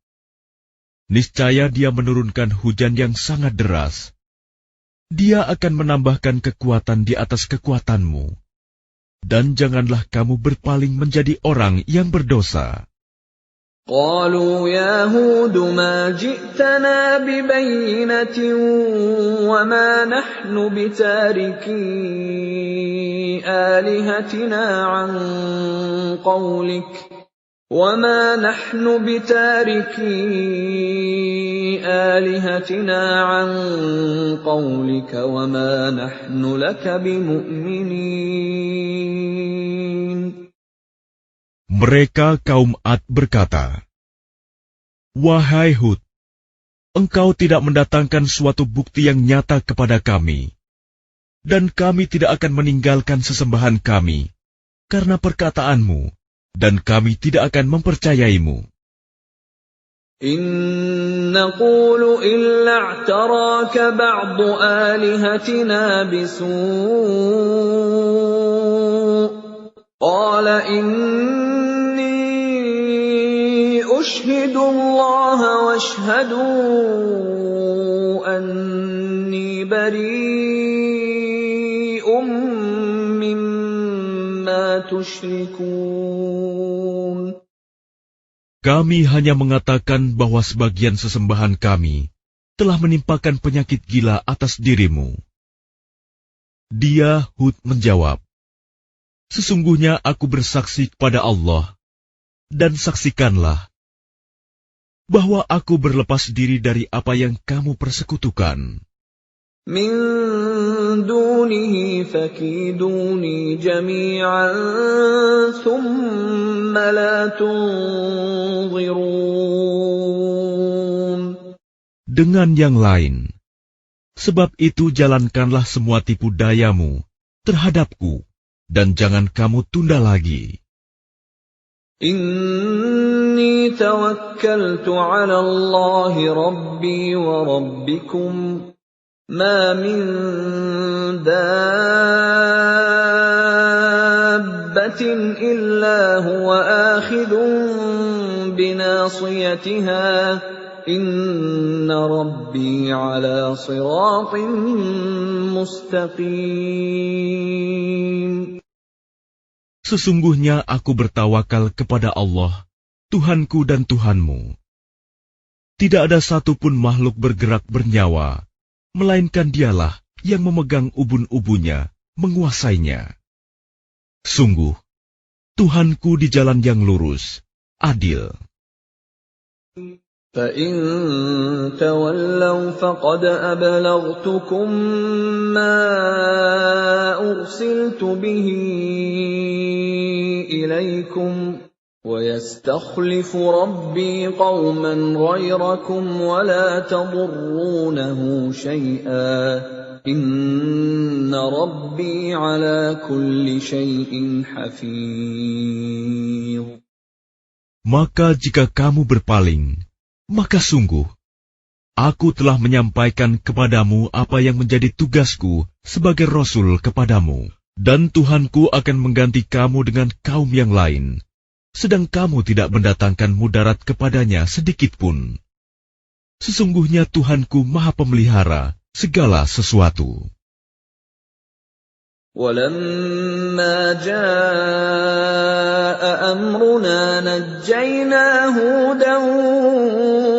[SPEAKER 2] Niscaya Dia menurunkan hujan yang sangat deras. Dia akan menambahkan kekuatan di atas kekuatanmu. Dan janganlah kamu berpaling menjadi orang yang berdosa."
[SPEAKER 1] قالوا يا هود ما جئتنا ببينة وما نحن بتاركي آلهتنا عن قولك وما نحن لك بمؤمنين.
[SPEAKER 2] Mereka kaum Ad berkata, "Wahai Hud, engkau tidak mendatangkan suatu bukti yang nyata kepada kami, dan kami tidak akan meninggalkan sesembahan kami karena perkataanmu, dan kami tidak akan mempercayaimu.
[SPEAKER 1] إن نقول إلا اعتراك بعض آلهتنا بسوء قال إني أشهد الله واشهدوا أني بريء مما تشركون.
[SPEAKER 2] Kami hanya mengatakan bahwa sebagian sesembahan kami telah menimpakan penyakit gila atas dirimu." Dia, Hud, menjawab, "Sesungguhnya aku bersaksi kepada Allah, dan saksikanlah bahwa aku berlepas diri dari apa yang kamu persekutukan.
[SPEAKER 1] Min dunihi fakiduni jami'an thumma la tunzirun."
[SPEAKER 2] Dengan yang lain, sebab itu jalankanlah semua tipu dayamu terhadapku, dan jangan kamu tunda lagi.
[SPEAKER 1] Inni tawakkaltu 'ala Allah Rabbi wa Rabbikum ma min dabbatin illa huwa akhidun binasiyatiha inna Rabbi 'ala siratin mustaqim.
[SPEAKER 2] Sesungguhnya aku bertawakal kepada Allah, Tuhanku dan Tuhanmu. Tidak ada satupun makhluk bergerak bernyawa, melainkan Dialah yang memegang ubun-ubunnya, menguasainya. Sungguh, Tuhanku di jalan yang lurus, adil.
[SPEAKER 1] فَإِن تَوَلَّوْا فَقَدْ أَبْلَغْتُكُم مَّا أُرْسِلْتُ بِهِ إِلَيْكُمْ وَيَسْتَخْلِفُ رَبِّي قَوْمًا غَيْرَكُمْ وَلَا تَضُرُّونَهُ شَيْئًا إِنَّ رَبِّي عَلَى كُلِّ شَيْءٍ حَفِيظٌ.
[SPEAKER 2] Maka jika kamu berpaling, maka sungguh, aku telah menyampaikan kepadamu apa yang menjadi tugasku sebagai Rasul kepadamu, dan Tuhanku akan mengganti kamu dengan kaum yang lain, sedang kamu tidak mendatangkan mudarat kepadanya sedikitpun. Sesungguhnya Tuhanku Maha Pemelihara segala sesuatu.
[SPEAKER 1] وَلَمَّا جَاءَ أَمْرُنَا نَجَّيْنَا هُودًا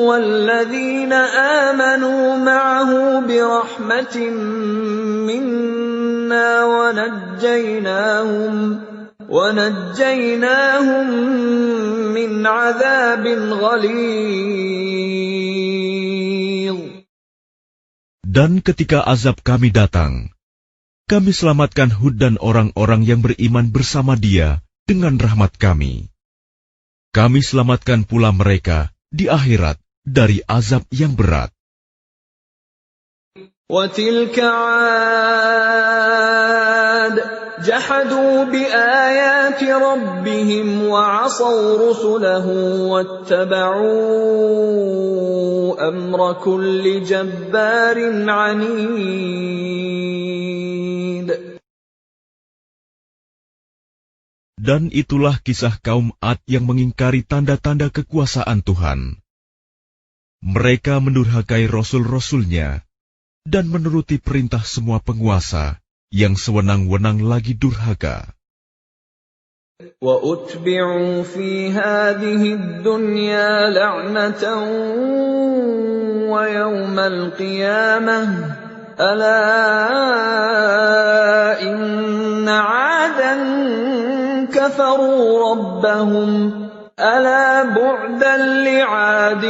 [SPEAKER 1] وَالَّذِينَ آمَنُوا مَعَهُ بِرَحْمَةٍ مِنَّا وَنَجَّيْنَاهُمْ مِنْ عَذَابٍ غَلِيظٍ.
[SPEAKER 2] Dan ketika azab kami datang, kami selamatkan Hud dan orang-orang yang beriman bersama dia dengan rahmat kami. Kami selamatkan pula mereka di akhirat dari azab yang berat.
[SPEAKER 1] وَتِلْكَ عَادٌ جَحَدُوا بِآيَاتِ رَبِّهِمْ وَعَصَوْا رُسُلَهُ وَاتَّبَعُوا أَمْرَ كُلِّ جَبَّارٍ عَنِيدٍ.
[SPEAKER 2] Dan itulah kisah kaum Ad yang mengingkari tanda-tanda kekuasaan Tuhan. Mereka mendurhakai rasul-rasulnya dan menuruti perintah semua penguasa yang sewenang-wenang lagi durhaka.
[SPEAKER 1] وَأُتْبِعُوا فِي هَٰذِهِ الدُّنْيَا لَعْنَةً وَيَوْمَ الْقِيَامَةِ أَلَا إِنَّ عَادًا كَفَرُوا رَبَّهُمْ أَلَا بُعْدًا لِّعَادٍ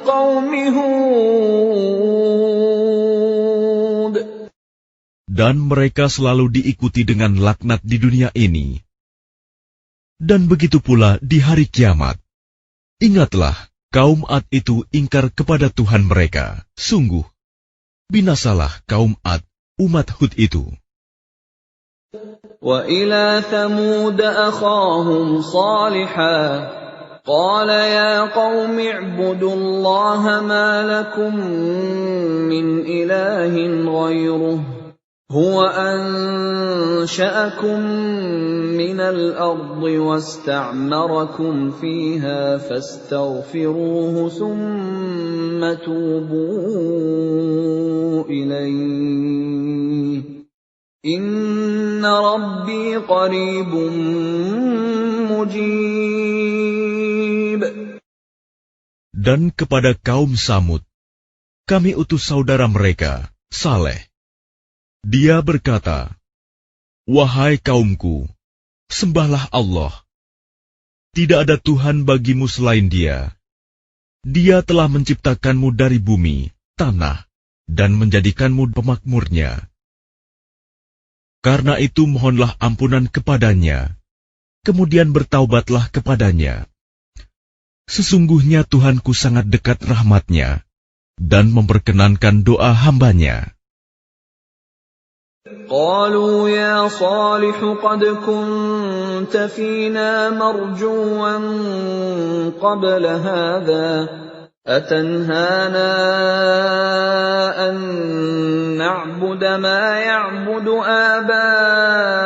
[SPEAKER 1] قَوْمِ هُودٍ.
[SPEAKER 2] Dan mereka selalu diikuti dengan laknat di dunia ini. Dan begitu pula di hari kiamat. Ingatlah, kaum Ad itu ingkar kepada Tuhan mereka. Sungguh, binasalah kaum Ad, umat Hud itu.
[SPEAKER 1] وَإِلَى ثَمُودَ أَخَاهُمْ صَالِحًا قَالَ يَا قَوْمِ اعْبُدُوا اللَّهَ مَا لَكُم مِّنْ إِلَٰهٍ غَيْرُهُ هُوَ أَنشَأَكُم مِّنَ الْأَرْضِ وَاسْتَعْمَرَكُمْ فِيهَا فَاسْتَغْفِرُوهُ ثُمَّ تُوبُوا إِلَيْهِ إِنَّ رَبِّي قَرِيبٌ مُّجِيبٌ.
[SPEAKER 2] Dan kepada kaum Samud, kami utus saudara mereka, Saleh. Dia berkata, "Wahai kaumku, sembahlah Allah. Tidak ada Tuhan bagimu selain Dia. Dia telah menciptakanmu dari bumi, tanah, dan menjadikanmu pemakmurnya. Karena itu mohonlah ampunan kepadanya, kemudian bertaubatlah kepadanya. Sesungguhnya Tuhanku sangat dekat rahmatnya, dan memperkenankan doa hambanya."
[SPEAKER 1] قالوا يا صالح قد كنت فينا مرجوا قبل هذا أتنهانا أن نعبد ما يعبد آباؤنا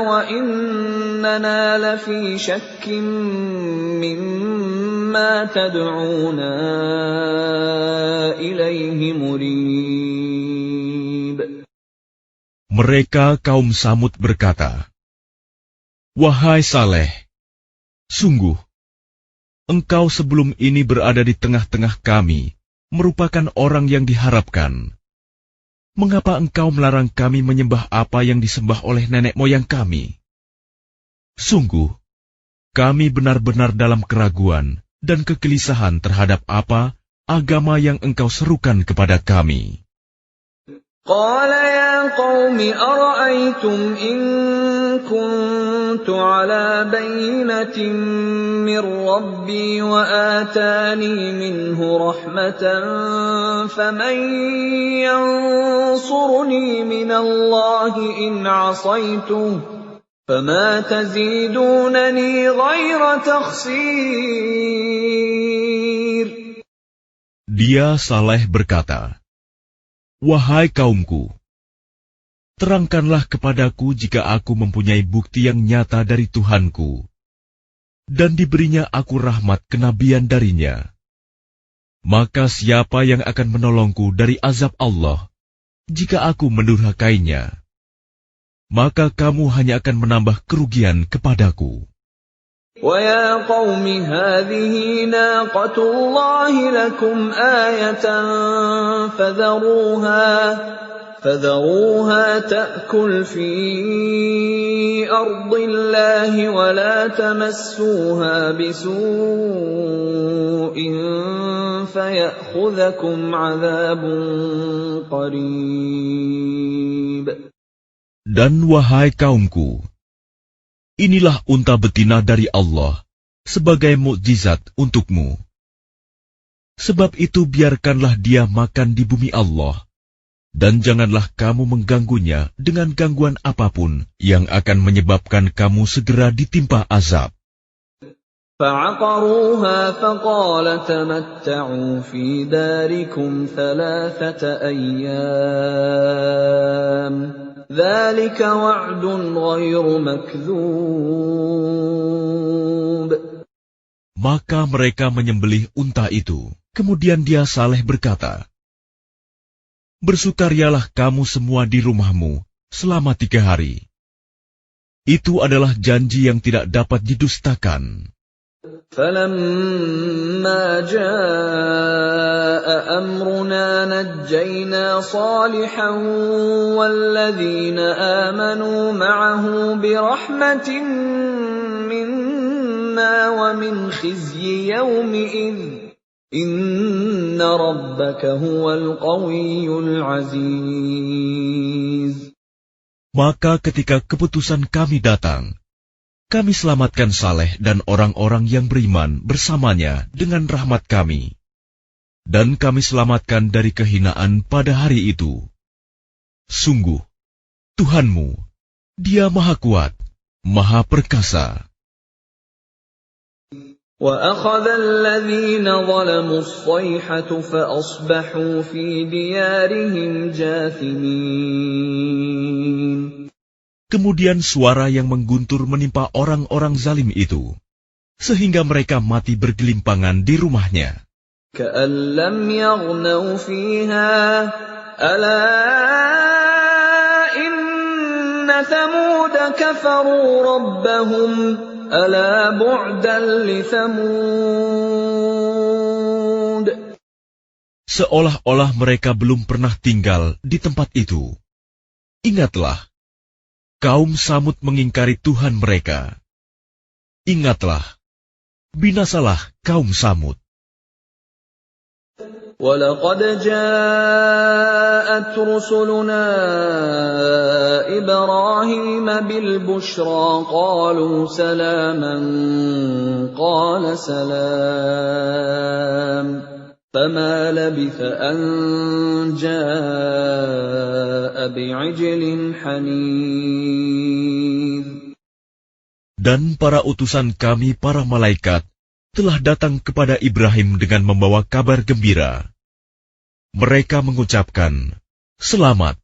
[SPEAKER 1] وإننا لفي شك مما تدعونا إليه مريب.
[SPEAKER 2] Mereka kaum Samud berkata, "Wahai Saleh, sungguh, engkau sebelum ini berada di tengah-tengah kami, merupakan orang yang diharapkan. Mengapa engkau melarang kami menyembah apa yang disembah oleh nenek moyang kami? Sungguh, kami benar-benar dalam keraguan dan kegelisahan terhadap apa agama yang engkau serukan kepada kami."
[SPEAKER 1] قال يا قوم أرأيتم إن كنت على بينة من ربي وآتاني منه رحمة فمن ينصرني من الله إن عصيته فما تزيدونني غير تخسير.
[SPEAKER 2] Dia Saleh berkata, "Wahai kaumku, terangkanlah kepadaku jika aku mempunyai bukti yang nyata dari Tuhanku, dan diberinya aku rahmat kenabian darinya. Maka siapa yang akan menolongku dari azab Allah, jika aku mendurhakainya? Maka kamu hanya akan menambah kerugian kepadaku."
[SPEAKER 1] وَيَا قَوْمِ هَٰذِهِ نَاقَةُ اللَّهِ لَكُمْ آيَةً فَذَرُوهَا تَأْكُلْ فِي أَرْضِ اللَّهِ وَلَا تَمَسُّوهَا بِسُوءٍ فَيَأْخُذَكُمْ عَذَابٌ قَرِيبٌ.
[SPEAKER 2] Dan wahai kaumku, inilah unta betina dari Allah sebagai mukjizat untukmu. Sebab itu biarkanlah dia makan di bumi Allah, dan janganlah kamu mengganggunya dengan gangguan apapun yang akan menyebabkan kamu segera ditimpa azab.
[SPEAKER 1] فَعَقَرُوهَا فَقَالَ تَمَتَّعُوا فِي دَارِكُمْ 3 أَيَّامٍ ذَلِكَ وَعْدٌ غَيْرُ مَكْذُوبٍ.
[SPEAKER 2] Maka mereka menyembelih unta itu. Kemudian dia Saleh berkata, "Bersukarialah kamu semua di rumahmu selama 3 hari. Itu adalah janji yang tidak dapat didustakan.
[SPEAKER 1] فَلَمَّا جَاءَ أَمْرُنَا نَجَّيْنَا صَالِحًا وَالَّذِينَ آمَنُوا مَعَهُ بِرَحْمَةٍ مِنَّا وَمِنْ خِزْيِ يَوْمِئِذٍ إِنَّ رَبَّكَ هُوَ الْقَوِيُّ الْعَزِيزُ.
[SPEAKER 2] Maka ketika keputusan kami datang, kami selamatkan Saleh dan orang-orang yang beriman bersamanya dengan rahmat kami. Dan kami selamatkan dari kehinaan pada hari itu. Sungguh, Tuhanmu, Dia Maha Kuat, Maha Perkasa.
[SPEAKER 1] وَأَخَذَ الَّذِينَ ظَلَمُوا الصَّيْحَةُ فَأَصْبَحُوا فِي دِيَارِهِمْ جَاثِمِينَ.
[SPEAKER 2] Kemudian suara yang mengguntur menimpa orang-orang zalim itu, sehingga mereka mati bergelimpangan di rumahnya.
[SPEAKER 1] كَأَن لَّمْ يَغْنَوْا فِيهَا أَلَا إِنَّ ثَمُودَ كَفَرُوا رَبَّهُمْ أَلَا بُعْدًا لِثَمُودَ.
[SPEAKER 2] Seolah-olah mereka belum pernah tinggal di tempat itu. Ingatlah, kaum Samud mengingkari Tuhan mereka. Ingatlah, binasalah kaum Samud.
[SPEAKER 1] وَلَقَدْ جَاءَتْ رُسُلُنَا إِبْرَاهِيمَ بِالْبُشْرَىٰ قَالُوا سَلَامًا قَالَ سَلَامٌ فَمَا لَبِثَ أَن جَاءَ بِعِجْلٍ حَنِيذٍ.
[SPEAKER 2] Dan para utusan kami, para malaikat, telah datang kepada Ibrahim dengan membawa kabar gembira. Mereka mengucapkan, "Selamat."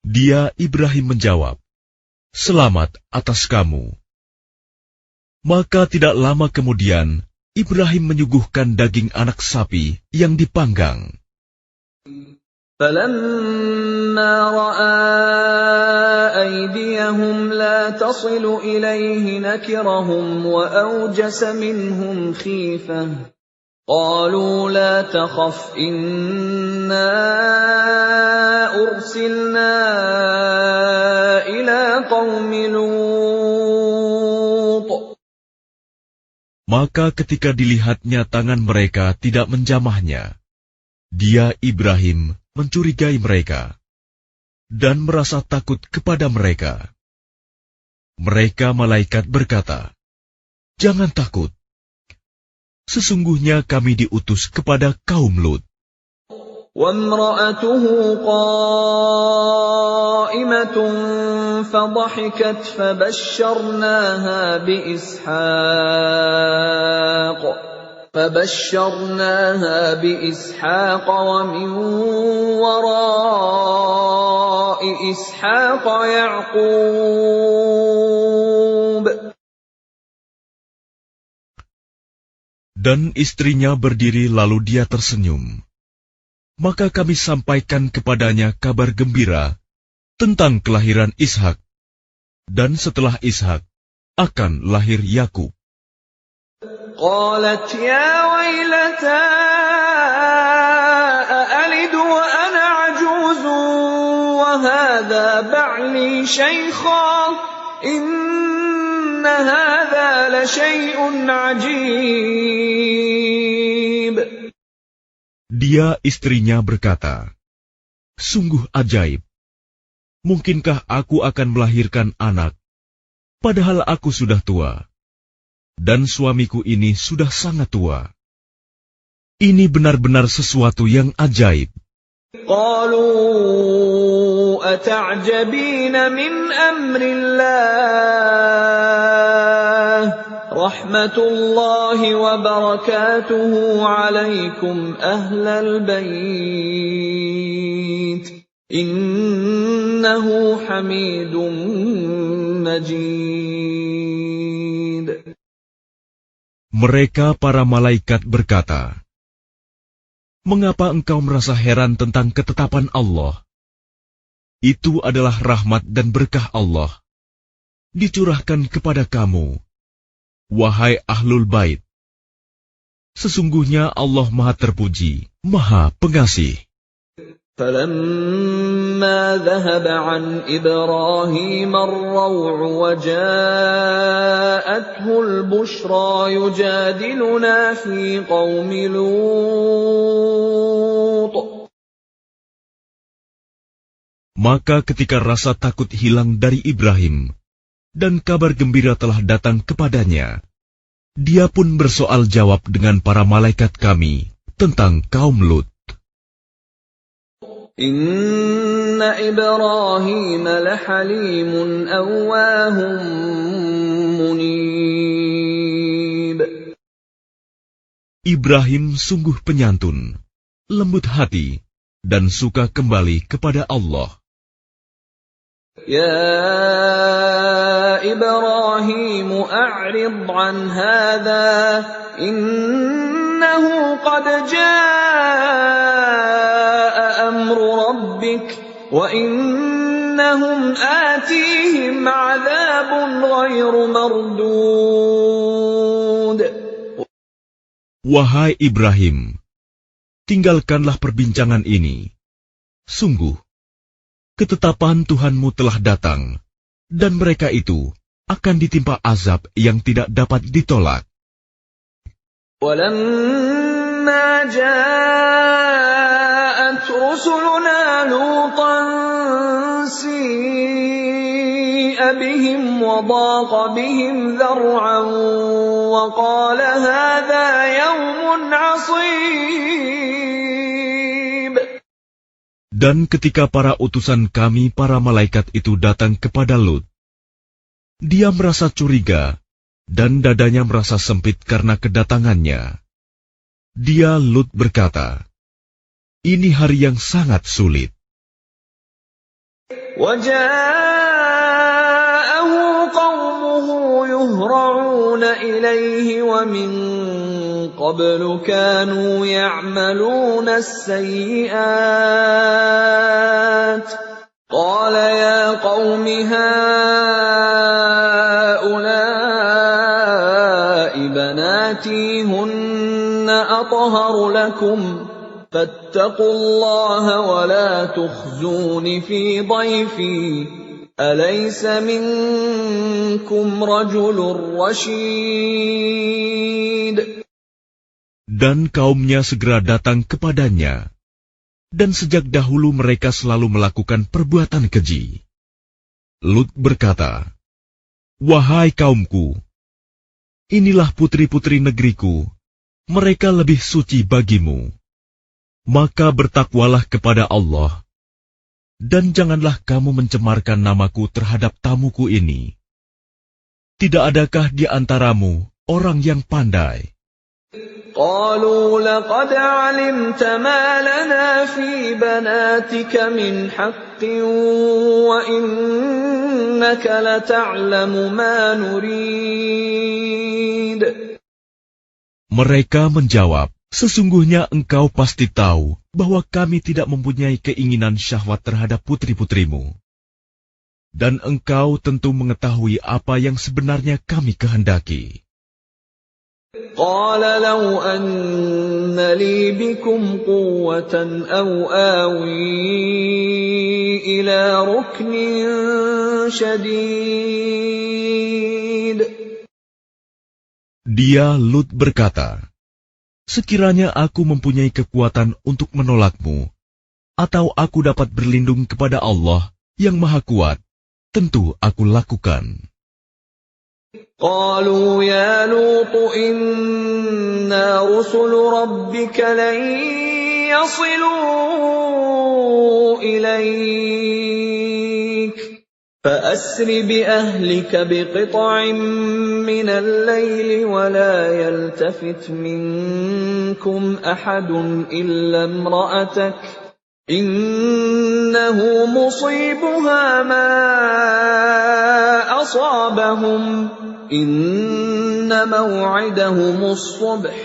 [SPEAKER 2] Dia, Ibrahim, menjawab, "Selamat atas kamu." Maka tidak lama kemudian, Ibrahim menyuguhkan daging anak sapi yang dipanggang.
[SPEAKER 1] فَلَمَّا رَأَىٰ أَيْدِيَهُمْ لَا تَصِلُ إِلَيْهِ نَكِرَهُمْ وَأَوْجَسَ مِنْهُمْ خِيفَةً قَالُوا لَا تَخَفْ إِنَّا أُرْسِلْنَا إِلَىٰ قَوْمِ لُوطٍ.
[SPEAKER 2] Maka ketika dilihatnya tangan mereka tidak menjamahnya, dia, Ibrahim, mencurigai mereka dan merasa takut kepada mereka. Mereka malaikat berkata, "Jangan takut. Sesungguhnya kami diutus kepada kaum Lut."
[SPEAKER 1] وَامْرَأَتُهُ قَائِمَةٌ فَضَحِكَتْ فَبَشَّرْنَاهَا بِإِسْحَاقَ وَمِن وَرَاءِ إِسْحَاقَ يَعْقُوبَ.
[SPEAKER 2] Dan istrinya berdiri lalu dia tersenyum. Maka kami sampaikan kepadanya kabar gembira tentang kelahiran Ishak. Dan setelah Ishak akan lahir Yakub.
[SPEAKER 1] قالت يا ويلتى أألد وأنا عجوز وهذا بعلي شيخا إن هذا لشيء عجيب.
[SPEAKER 2] Dia, istrinya, berkata, "Sungguh ajaib. Mungkinkah aku akan melahirkan anak, padahal aku sudah tua, dan suamiku ini sudah sangat tua. Ini benar-benar sesuatu yang ajaib."
[SPEAKER 1] قالوا أتعجبين من أمر الله رحمة الله وبركاته عليكم أهل البيت إنه حميد مجيد.
[SPEAKER 2] Mereka para malaikat berkata, "Mengapa engkau merasa heran tentang ketetapan Allah? Itu adalah rahmat dan berkah Allah. dicurahkan kepada kamu, wahai Ahlul Bait. Sesungguhnya Allah Maha Terpuji, Maha Pengasih.
[SPEAKER 1] فَلَمَّا ذَهَبَ عَنْ إِبْرَاهِيمَ الرَّوْعُ وَجَاءَتْهُ الْبُشْرَى يُجَادِلُنَا فِي قَوْمِ لُوطٍ.
[SPEAKER 2] Maka ketika rasa takut hilang dari Ibrahim, dan kabar gembira telah datang kepadanya, dia pun bersoal jawab dengan para malaikat kami tentang kaum Lut.
[SPEAKER 1] Inna Ibrahim lahalimun awwahum munib.
[SPEAKER 2] Ibrahim sungguh penyantun, lembut hati, dan suka kembali kepada Allah.
[SPEAKER 1] Ya Ibrahim a'rid an hadha innahu qad jaa amru rabbik wa innahum atihim 'adzabun ghairu mardud.
[SPEAKER 2] Wahai Ibrahim, tinggalkanlah perbincangan ini. Sungguh, ketetapan Tuhanmu telah datang, dan mereka itu akan ditimpa azab yang tidak dapat ditolak.
[SPEAKER 1] وَلَمَّا جَاءَتْ رُسُلُنَا لُوطًا سِيءَ بِهِمْ وَضَاقَ بِهِمْ ذَرْعًا وَقَالَ هَذَا يَوْمٌ عَصِيبٌ.
[SPEAKER 2] Dan ketika para utusan kami, para malaikat itu datang kepada Lut, dia merasa curiga, dan dadanya merasa sempit karena kedatangannya. Dia, Lut, berkata, "Ini hari yang sangat sulit."
[SPEAKER 1] وَجَاءَهُ قَوْمُهُ يُهْرَعُونَ إِلَيْهِ وَمِن قَبْلُ كَانُوا يَعْمَلُونَ السَّيِّئَاتِ قَالَ يَا قَوْمِ هَٰؤُلَاءِ بَنَاتِي هُنَّ أَطْهَرُ لَكُمْ فَاتَّقُوا اللَّهَ وَلَا تُخْزُونِ فِي ضَيْفِي أَلَيْسَ مِنكُمْ رَجُلٌ رَّشِيدٌ.
[SPEAKER 2] Dan kaumnya segera datang kepadanya, dan sejak dahulu mereka selalu melakukan perbuatan keji. Lut berkata, "Wahai kaumku, inilah putri-putri negeriku, mereka lebih suci bagimu. Maka bertakwalah kepada Allah, dan janganlah kamu mencemarkan namaku terhadap tamuku ini. Tidak adakah di antaramu orang yang pandai?"
[SPEAKER 1] قالوا لقد علمت ما لنا في بناتك من حق وإنك لتعلم ما نريد.
[SPEAKER 2] Mereka menjawab, "Sesungguhnya engkau pasti tahu bahwa kami tidak mempunyai keinginan syahwat terhadap putri-putrimu. Dan engkau tentu mengetahui apa yang sebenarnya kami kehendaki."
[SPEAKER 1] قال لو أن لي بكم قوة أو آوي إلى ركن شديد.
[SPEAKER 2] Dia, Lut, berkata, "Sekiranya aku mempunyai kekuatan untuk menolakmu, atau aku dapat berlindung kepada Allah yang Maha Kuat, tentu aku lakukan."
[SPEAKER 1] قالوا يا لوط إنا رسل ربك لن يصلوا إليك فأسر بأهلك بقطع من الليل ولا يلتفت منكم أحد إلا امرأتك إنه مصيبها ما أصابهم إن موعدهم الصبح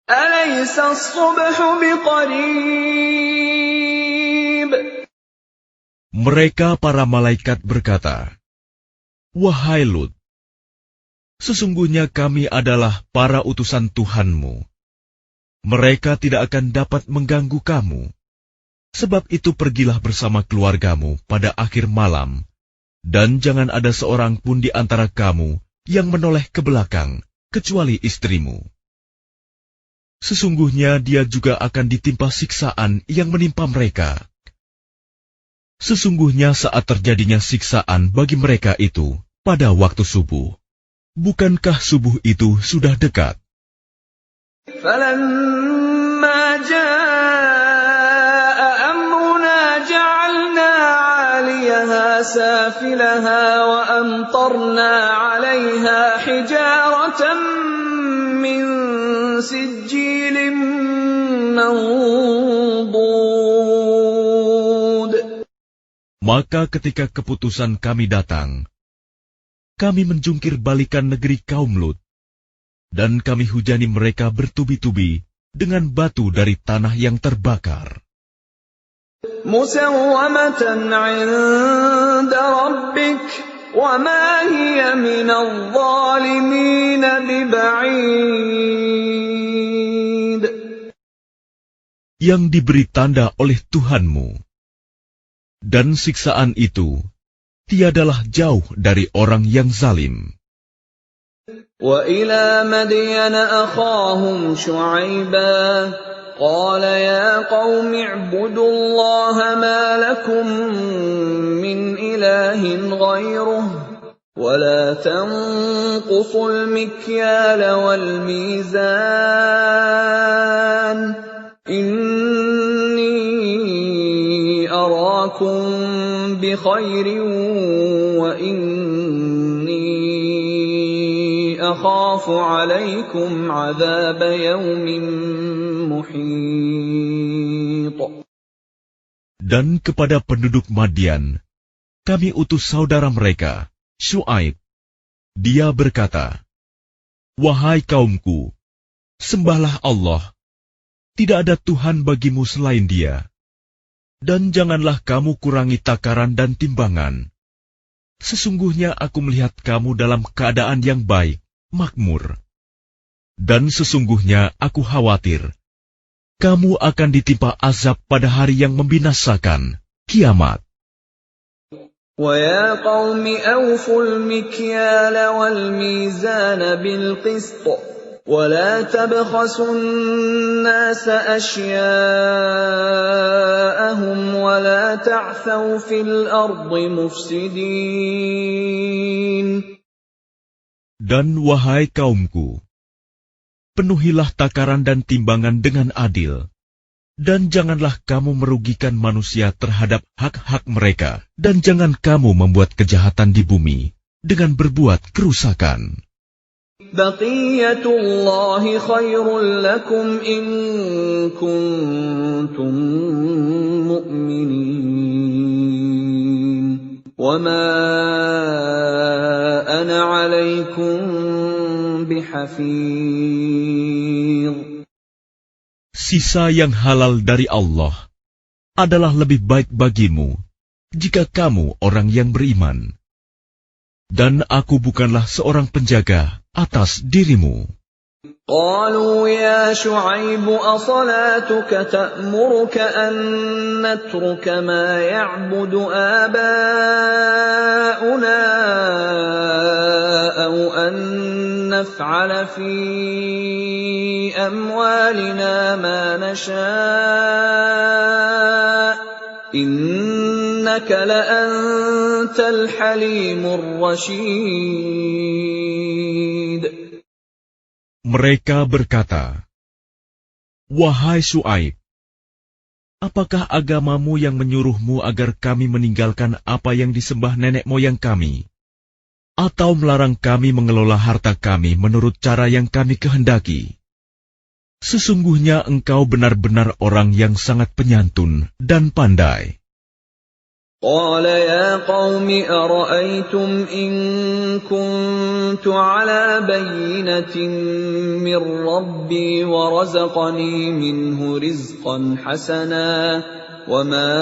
[SPEAKER 1] أليس الصبح بقريب.
[SPEAKER 2] Mereka para malaikat berkata, Wahai Lut, sesungguhnya kami adalah para utusan Tuhanmu. Mereka tidak akan dapat mengganggu kamu. Sebab itu pergilah bersama keluargamu pada akhir malam, dan jangan ada seorang pun di antara kamu yang menoleh ke belakang, kecuali istrimu. Sesungguhnya dia juga akan ditimpa siksaan yang menimpa mereka. Sesungguhnya saat terjadinya siksaan bagi mereka itu pada waktu subuh. Bukankah subuh itu sudah dekat?
[SPEAKER 1] فَلَمَّا جَاءَ أَمْرُنَا جَعَلْنَا عَالِيَهَا سَافِلَهَا وَأَمْطَرْنَا عَلَيْهَا حِجَارَةً مِّن سِجِّيلٍ مَّنضُودٍ.
[SPEAKER 2] Maka ketika keputusan kami datang, kami menjungkir balikan negeri kaum Lut, dan kami hujani mereka bertubi-tubi dengan batu dari tanah yang terbakar.
[SPEAKER 1] مُّسَوَّمَةً عِندَ رَبِّكَ وَمَا هِيَ مِنَ الظَّالِمِينَ بِبَعِيدٍ.
[SPEAKER 2] Yang diberi tanda oleh Tuhanmu, dan siksaan itu tiadalah jauh dari orang yang zalim.
[SPEAKER 1] وَإِلَى مَدْيَنَ أَخَاهُمْ شُعَيْبًا قَالَ يَا قَوْمِ اعْبُدُوا اللَّهَ مَا لَكُمْ مِنْ إِلَٰهٍ غَيْرُهُ وَلَا تَنقُصُوا الْمِكْيَالَ وَالْمِيزَانَ إِنِّي أَرَاكُمْ بِخَيْرٍ وَإِنِّي أَخَافُ عَلَيْكُمْ عَذَابَ يَوْمٍ مُحِيطٍ.
[SPEAKER 2] Dan kepada penduduk Madian, kami utus saudara mereka, Syuaib. Dia berkata, "Wahai kaumku, sembahlah Allah. Tidak ada Tuhan bagimu selain Dia. Dan janganlah kamu kurangi takaran dan timbangan. Sesungguhnya aku melihat kamu dalam keadaan yang baik, makmur. Dan sesungguhnya aku khawatir, kamu akan ditimpa azab pada hari yang membinasakan, kiamat."
[SPEAKER 1] وَيَا قَوْمِ أَوْفُوا الْمِكْيَالَ وَالْمِيزَانَ بِالْقِسْطِ وَلَا تَبْخَسُوا النَّاسَ أَشْيَاءَهُمْ وَلَا تَعْثَوْا فِي الْأَرْضِ مُفْسِدِينَ.
[SPEAKER 2] Dan wahai kaumku, penuhilah takaran dan timbangan dengan adil, dan janganlah kamu merugikan manusia terhadap hak-hak mereka, dan jangan kamu membuat kejahatan di bumi dengan berbuat kerusakan.
[SPEAKER 1] بَقِيَّةُ اللَّهِ خَيْرٌ لَكُمْ إِن كُنتُم مُّؤْمِنِينَ وَمَا أَنَا عَلَيْكُمْ بِحَفِيظٍ.
[SPEAKER 2] Sisa yang halal dari Allah adalah lebih baik bagimu jika kamu orang yang beriman. Dan aku bukanlah seorang penjaga atas dirimu.
[SPEAKER 1] قالوا يا شعيب أصلاتك تأمرك أن نترك ما يعبد آباؤنا أو أن نفعل في أموالنا ما نشاء إنك لأنت الحليم الرشيد.
[SPEAKER 2] Mereka berkata, "Wahai Syuaib, apakah agamamu yang menyuruhmu agar kami meninggalkan apa yang disembah nenek moyang kami, atau melarang kami mengelola harta kami menurut cara yang kami kehendaki? Sesungguhnya engkau benar-benar orang yang sangat penyantun dan pandai."
[SPEAKER 1] قال يا قوم أرأيتم إن كنت على بينة من ربي ورزقني منه رزقا حسنا وَمَا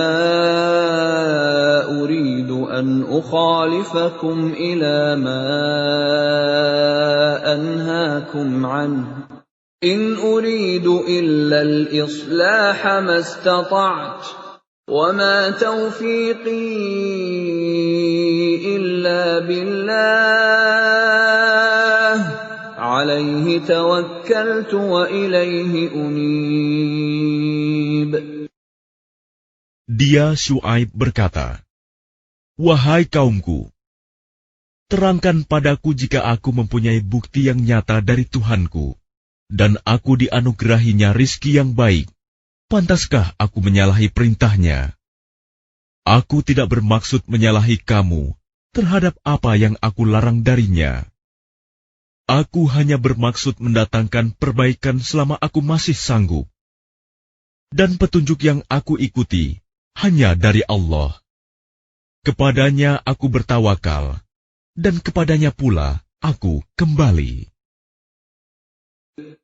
[SPEAKER 1] أُرِيدُ أَنْ أُخَالِفَكُمْ إِلَى مَا أَنْهَاكُمْ عَنْهُ إِنْ أُرِيدُ إِلَّا الْإِصْلَاحَ مَا اسْتَطَعْتُ وَمَا تَوْفِيقِي إِلَّا بِاللَّهِ عَلَيْهِ تَوَكَّلْتُ وَإِلَيْهِ أُنِيبُ.
[SPEAKER 2] Dia Syuaib berkata, "Wahai kaumku, terangkan padaku jika aku mempunyai bukti yang nyata dari Tuhanku, dan aku dianugerahinya rizki yang baik. Pantaskah aku menyalahi perintahnya? Aku tidak bermaksud menyalahi kamu terhadap apa yang aku larang darinya. Aku hanya bermaksud mendatangkan perbaikan selama aku masih sanggup. Dan petunjuk yang aku ikuti hanya dari Allah. Kepadanya aku bertawakal, dan kepadanya pula aku kembali."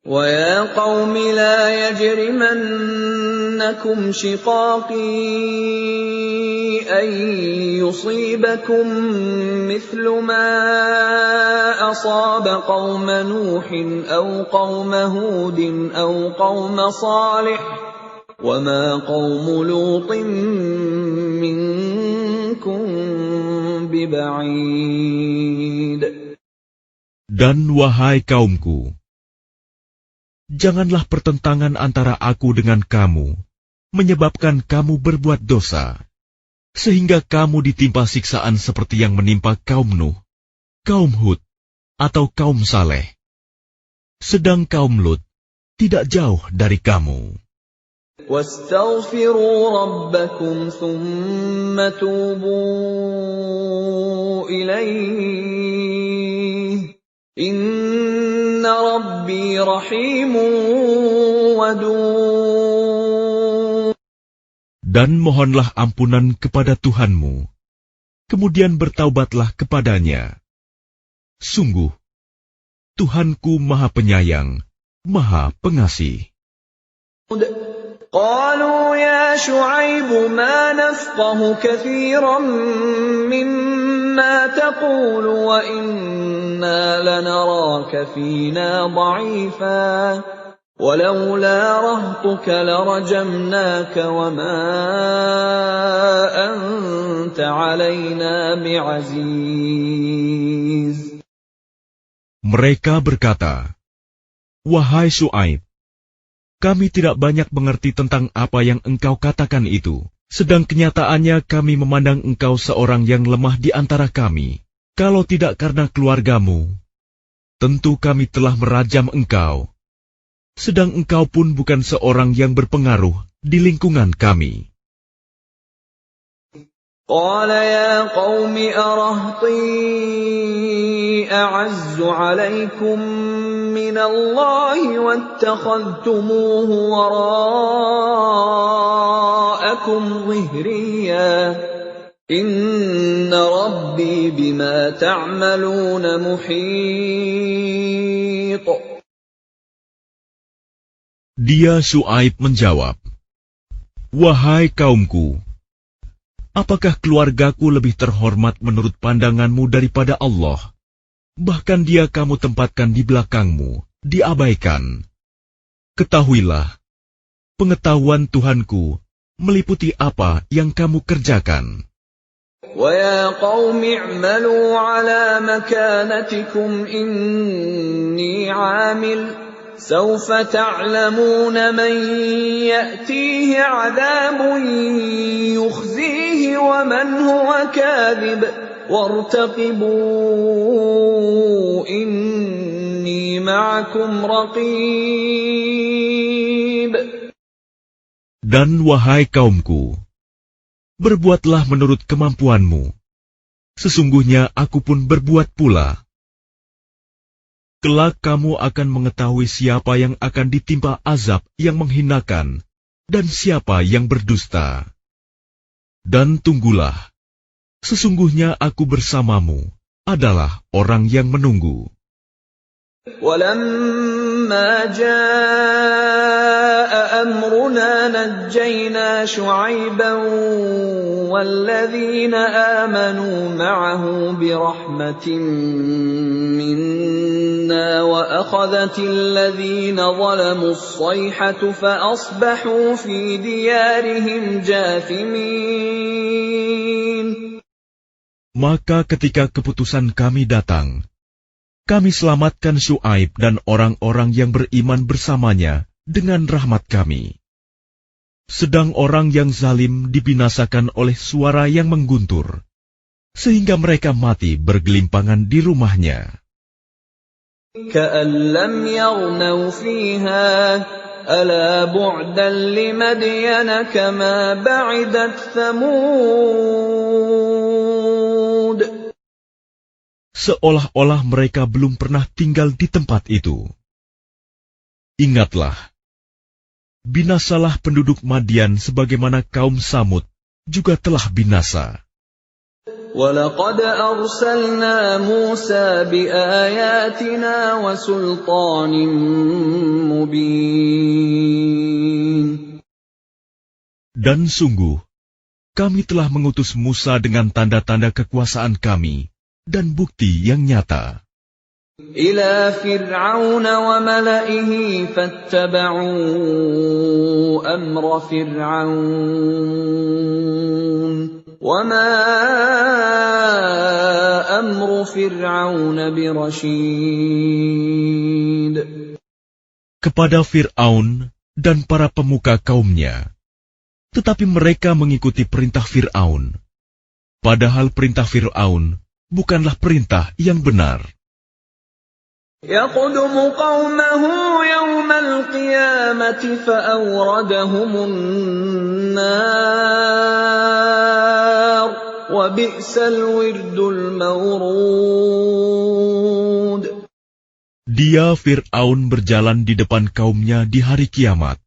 [SPEAKER 1] وَيَا قَوْمِ لَا يَجْرِمَنَّكُمْ شِقَاقِي أَن يُصِيبَكُم مِّثْلُ مَا أَصَابَ قَوْمَ نُوحٍ أَوْ قَوْمَ هُودٍ أَوْ قَوْمَ صَالِحٍ وَمَا قَوْمُ لُوطٍ مِّنكُم بِبَعِيدٍ.
[SPEAKER 2] Dan wahai kaumku, janganlah pertentangan antara aku dengan kamu menyebabkan kamu berbuat dosa, sehingga kamu ditimpa siksaan seperti yang menimpa kaum Nuh, kaum Hud, atau kaum Saleh. Sedang kaum Lut tidak jauh dari kamu.
[SPEAKER 1] وَاسْتَغْفِرُوا رَبَّكُمْ ثُمَّ تُوبُوا إِلَيْهِ إِنَّ رَبِّي رَحِيمٌ وَدُودٌ.
[SPEAKER 2] Dan mohonlah ampunan kepada Tuhanmu, kemudian bertaubatlah kepadanya. Sungguh, Tuhanku Maha Penyayang, Maha Pengasih.
[SPEAKER 1] قالوا يا شعيب ما نفقه كثيرا مما تقول وإنا لنراك فينا ضعيفا ولولا رهطك لرجمناك وما أنت علينا بعزيز.
[SPEAKER 2] Mereka berkata, "Wahai Syuaib, kami tidak banyak mengerti tentang apa yang engkau katakan itu, sedang kenyataannya kami memandang engkau seorang yang lemah di antara kami. Kalau tidak karena keluargamu, tentu kami telah merajam engkau. Sedang engkau pun bukan seorang yang berpengaruh di lingkungan kami."
[SPEAKER 1] قال يا قوم أرهطي أعز عليكم من الله واتخذتموه وراءكم ظهريا إن ربي بما تعملون محيط.
[SPEAKER 2] Dia Syuaib menjawab, "Wahai kaumku, apakah keluargaku lebih terhormat menurut pandanganmu daripada Allah? Bahkan dia kamu tempatkan di belakangmu, diabaikan. Ketahuilah, pengetahuan Tuhanku meliputi apa yang kamu kerjakan."
[SPEAKER 1] وَيَا قَوْمِ اعْمَلُوا عَلَى مَكَانَتِكُمْ إِنِّي عَامِلٌ سَوْفَ تَعْلَمُونَ مَنْ يَأْتِيهِ عَذَابٌ يُخْزِيهِ وَمَنْ هُوَ كَاذِبٌ وَارْتَقِبُوا إِنِّي مَعَكُمْ رَقِيبٌ.
[SPEAKER 2] Dan wahai kaumku, berbuatlah menurut kemampuanmu. Sesungguhnya aku pun berbuat pula. Kelak kamu akan mengetahui siapa yang akan ditimpa azab yang menghinakan dan siapa yang berdusta. Dan tunggulah, sesungguhnya aku bersamamu adalah orang yang menunggu.
[SPEAKER 1] وَلَمَّا جَاءَ أَمْرُنَا أمرنا نجينا شعيبا والذين آمنوا معه برحمة منا وأخذت الذين ظلموا الصيحة فأصبحوا في ديارهم جاثمين.
[SPEAKER 2] Maka ketika keputusan kami datang, kami selamatkan Syuaib dan orang-orang yang beriman bersamanya dengan rahmat kami. Sedang orang yang zalim dibinasakan oleh suara yang mengguntur, sehingga mereka mati bergelimpangan di rumahnya.
[SPEAKER 1] كَأَن لَّمْ يَغْنَوْا فِيهَا أَلَا بُعْدًا لِّمَدْيَنَ كَمَا بَعِدَتْ ثَمُودُ.
[SPEAKER 2] Seolah-olah mereka belum pernah tinggal di tempat itu. Ingatlah, binasalah penduduk Madian sebagaimana kaum Samud juga telah binasa.
[SPEAKER 1] وَلَقَدْ أَرْسَلْنَا مُوسَى بِآيَاتِنَا وَسُلْطَانٍ مُبِينٍ.
[SPEAKER 2] Dan sungguh, kami telah mengutus Musa dengan tanda-tanda kekuasaan kami dan bukti yang nyata.
[SPEAKER 1] إِلَى فِرْعَوْنَ وَمَلَئِهِ فَاتَّبَعُوا أَمْرَ فِرْعَوْنَ وَمَا أَمْرُ فِرْعَوْنَ بِرَشِيدٍ.
[SPEAKER 2] Kepada Fir'aun dan para pemuka kaumnya, tetapi mereka mengikuti perintah Fir'aun, padahal perintah Fir'aun bukanlah perintah yang benar.
[SPEAKER 1] يَقْدُمُ قَوْمَهُ يَوْمَ الْقِيَامَةِ فَأَوْرَدَهُمُ النَّارَ وَبِئْسَ الْوِرْدُ الْمَوْرُودُ.
[SPEAKER 2] Dia Fir'aun berjalan di depan kaumnya di hari kiamat,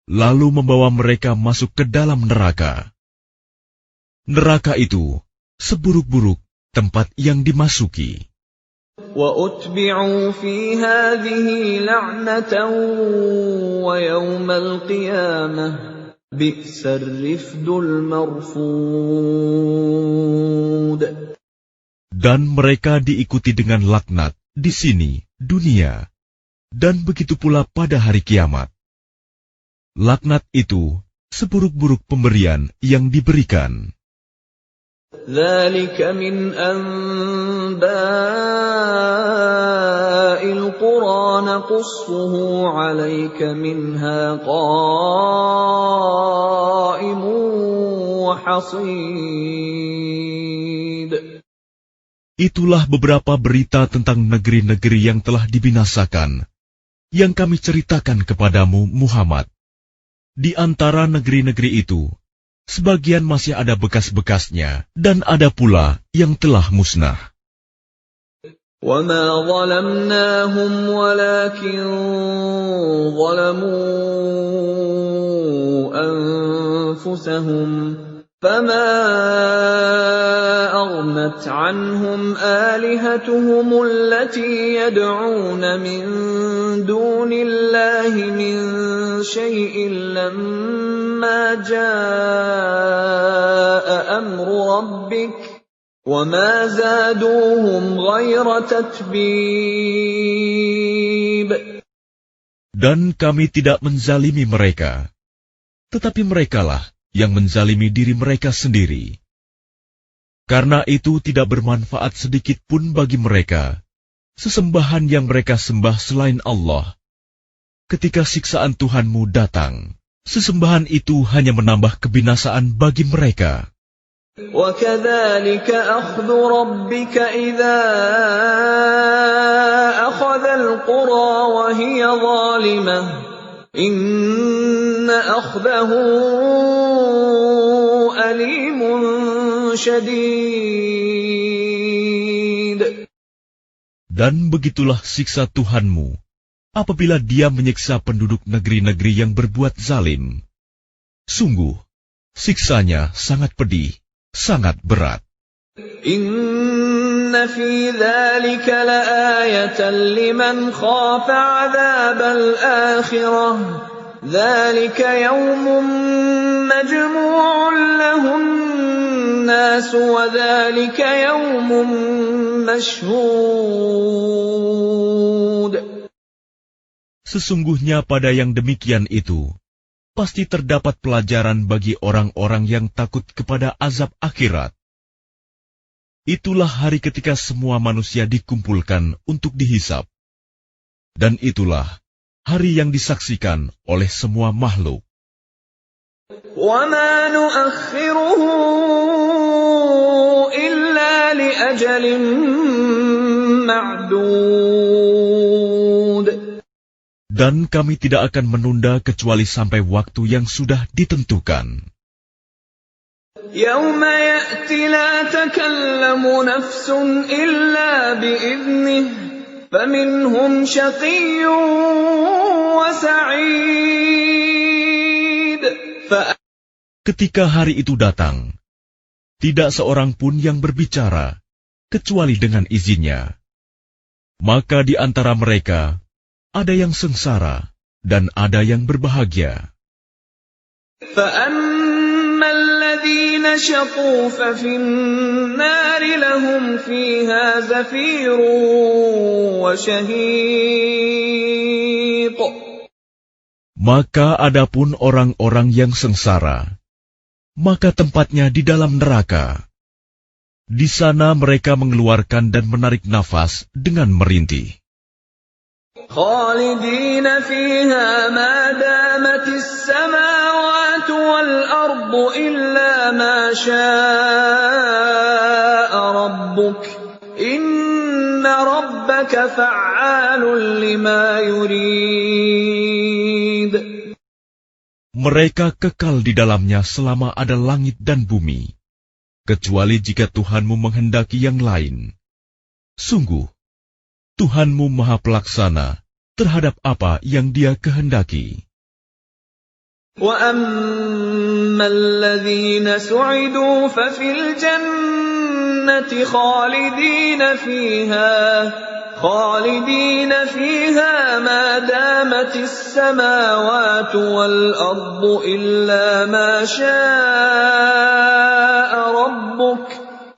[SPEAKER 2] lalu membawa mereka masuk ke dalam neraka. Neraka itu seburuk-buruk tempat yang dimasuki.
[SPEAKER 1] وَأُتْبِعُوا فِي هَٰذِهِ لَعْنَةً وَيَوْمَ الْقِيَامَةِ بِئْسَ الرِّفْدُ الْمَرْفُودُ.
[SPEAKER 2] Dan mereka diikuti dengan laknat di sini, dunia, dan begitu pula pada hari kiamat. Laknat itu seburuk-buruk pemberian yang diberikan.
[SPEAKER 1] ذَلِكَ مِنْ أَنْبَاءِ الْقُرَى نَقُصُّهُ عَلَيْكَ مِنْهَا قَائِمٌ وَحَصِيدٌ.
[SPEAKER 2] Itulah beberapa berita tentang negeri-negeri yang telah dibinasakan, yang kami ceritakan kepadamu, Muhammad. Di antara negeri-negeri itu, sebagian masih ada bekas-bekasnya, dan ada pula yang telah musnah.
[SPEAKER 1] وَمَا ظَلَمْنَاهُمْ وَلَكِنْ ظَلَمُوا أَنفُسَهُمْ فَمَا أَغْنَتْ عَنْهُمْ آلِهَتُهُمُ الَّتِي يَدْعُونَ مِن دُونِ اللَّهِ مِن شَيْءٍ لَّمَّا جَاءَ أَمْرُ رَبِّكَ وَمَا زَادُوهُمْ غَيْرَ تَتْبِيبٍ.
[SPEAKER 2] Dan kami tidak menzalimi mereka, tetapi merekalah yang menzalimi diri mereka sendiri. Karena itu tidak bermanfaat sedikit pun bagi mereka sesembahan yang mereka sembah selain Allah. Ketika siksaan Tuhanmu datang, sesembahan itu hanya menambah kebinasaan bagi mereka.
[SPEAKER 1] وَكَذَلِكَ أَخْذُ رَبِّكَ إِذَا أَخَذَ الْقُرَى وَهِيَ ظَالِمَةٌ إِنَّ أَخْذَهُ أَلِيمٌ شَدِيدٌ.
[SPEAKER 2] Dan begitulah siksa Tuhanmu apabila Dia menyiksa penduduk negeri-negeri yang berbuat zalim. Sungguh, siksanya sangat pedih, sangat berat.
[SPEAKER 1] Inna fi dzalika laayatan liman khafa 'adzabal akhirah ذلك يوم مجموع له الناس وذلك يوم مشهود.
[SPEAKER 2] Sesungguhnya pada yang demikian itu, pasti terdapat pelajaran bagi orang-orang yang takut kepada azab akhirat. Itulah hari ketika semua manusia dikumpulkan untuk dihisab. Dan itulah hari yang disaksikan oleh semua makhluk.
[SPEAKER 1] وَمَا نُؤَخِّرُهُ إِلَّا لِأَجَلٍ مَّعْدُودٍ.
[SPEAKER 2] Dan kami tidak akan menunda kecuali sampai waktu yang sudah ditentukan.
[SPEAKER 1] يَوْمَ يَأْتِ لَا تَكَلَّمُ نَفْسٌ إِلَّا بِإِذْنِهِ فَمِنْهُمْ شَقِيٌّ وَسَعِيدٌ.
[SPEAKER 2] Ketika hari itu datang, tidak seorang pun yang berbicara kecuali dengan izinnya. Maka di antara mereka ada yang sengsara dan ada yang berbahagia.
[SPEAKER 1] فَأَمَّا الَّذِينَ شَقُوا فَفِي النَّارِ لَهُمْ فِيهَا زَفِيرٌ وَشَهِيقٌ.
[SPEAKER 2] Maka adapun orang-orang yang sengsara, maka tempatnya di dalam neraka. Di sana mereka mengeluarkan dan menarik nafas dengan merintih.
[SPEAKER 1] خَالِدِينَ فِيهَا مَا دَامَتِ السَّمَاوَاتُ وَالْأَرْضُ إِلَّا مَا شَاءَ رَبُّكَ إِنَّ رَبَّكَ فَعَّالٌ لِمَا يُرِيدُ.
[SPEAKER 2] Mereka kekal di dalamnya selama ada langit dan bumi, kecuali jika Tuhanmu menghendaki yang lain. Sungguh, Tuhanmu Maha Pelaksana terhadap apa yang Dia kehendaki.
[SPEAKER 1] وَأَمَّا الَّذِينَ سُعِدُوا فَفِي الْجَنَّةِ خَالِدِينَ فِيهَا مَا دَامَتِ السَّمَاوَاتُ وَالْأَرْضُ إِلَّا مَا شَاءَ رَبُّكَ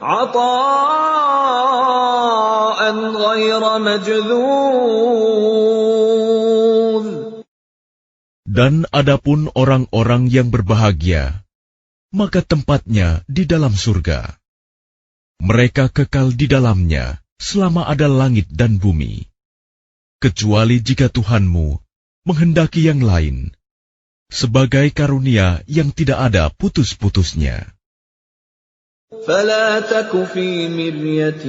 [SPEAKER 1] عَطَاءً غَيْرَ مَجْذُوذٍ.
[SPEAKER 2] Dan adapun orang-orang yang berbahagia, maka tempatnya di dalam surga. Mereka kekal di dalamnya selama ada langit dan bumi, kecuali jika Tuhanmu menghendaki yang lain, sebagai karunia yang tidak ada putus-putusnya.
[SPEAKER 1] فَلَا تَكُ فِي مِرْيَةٍ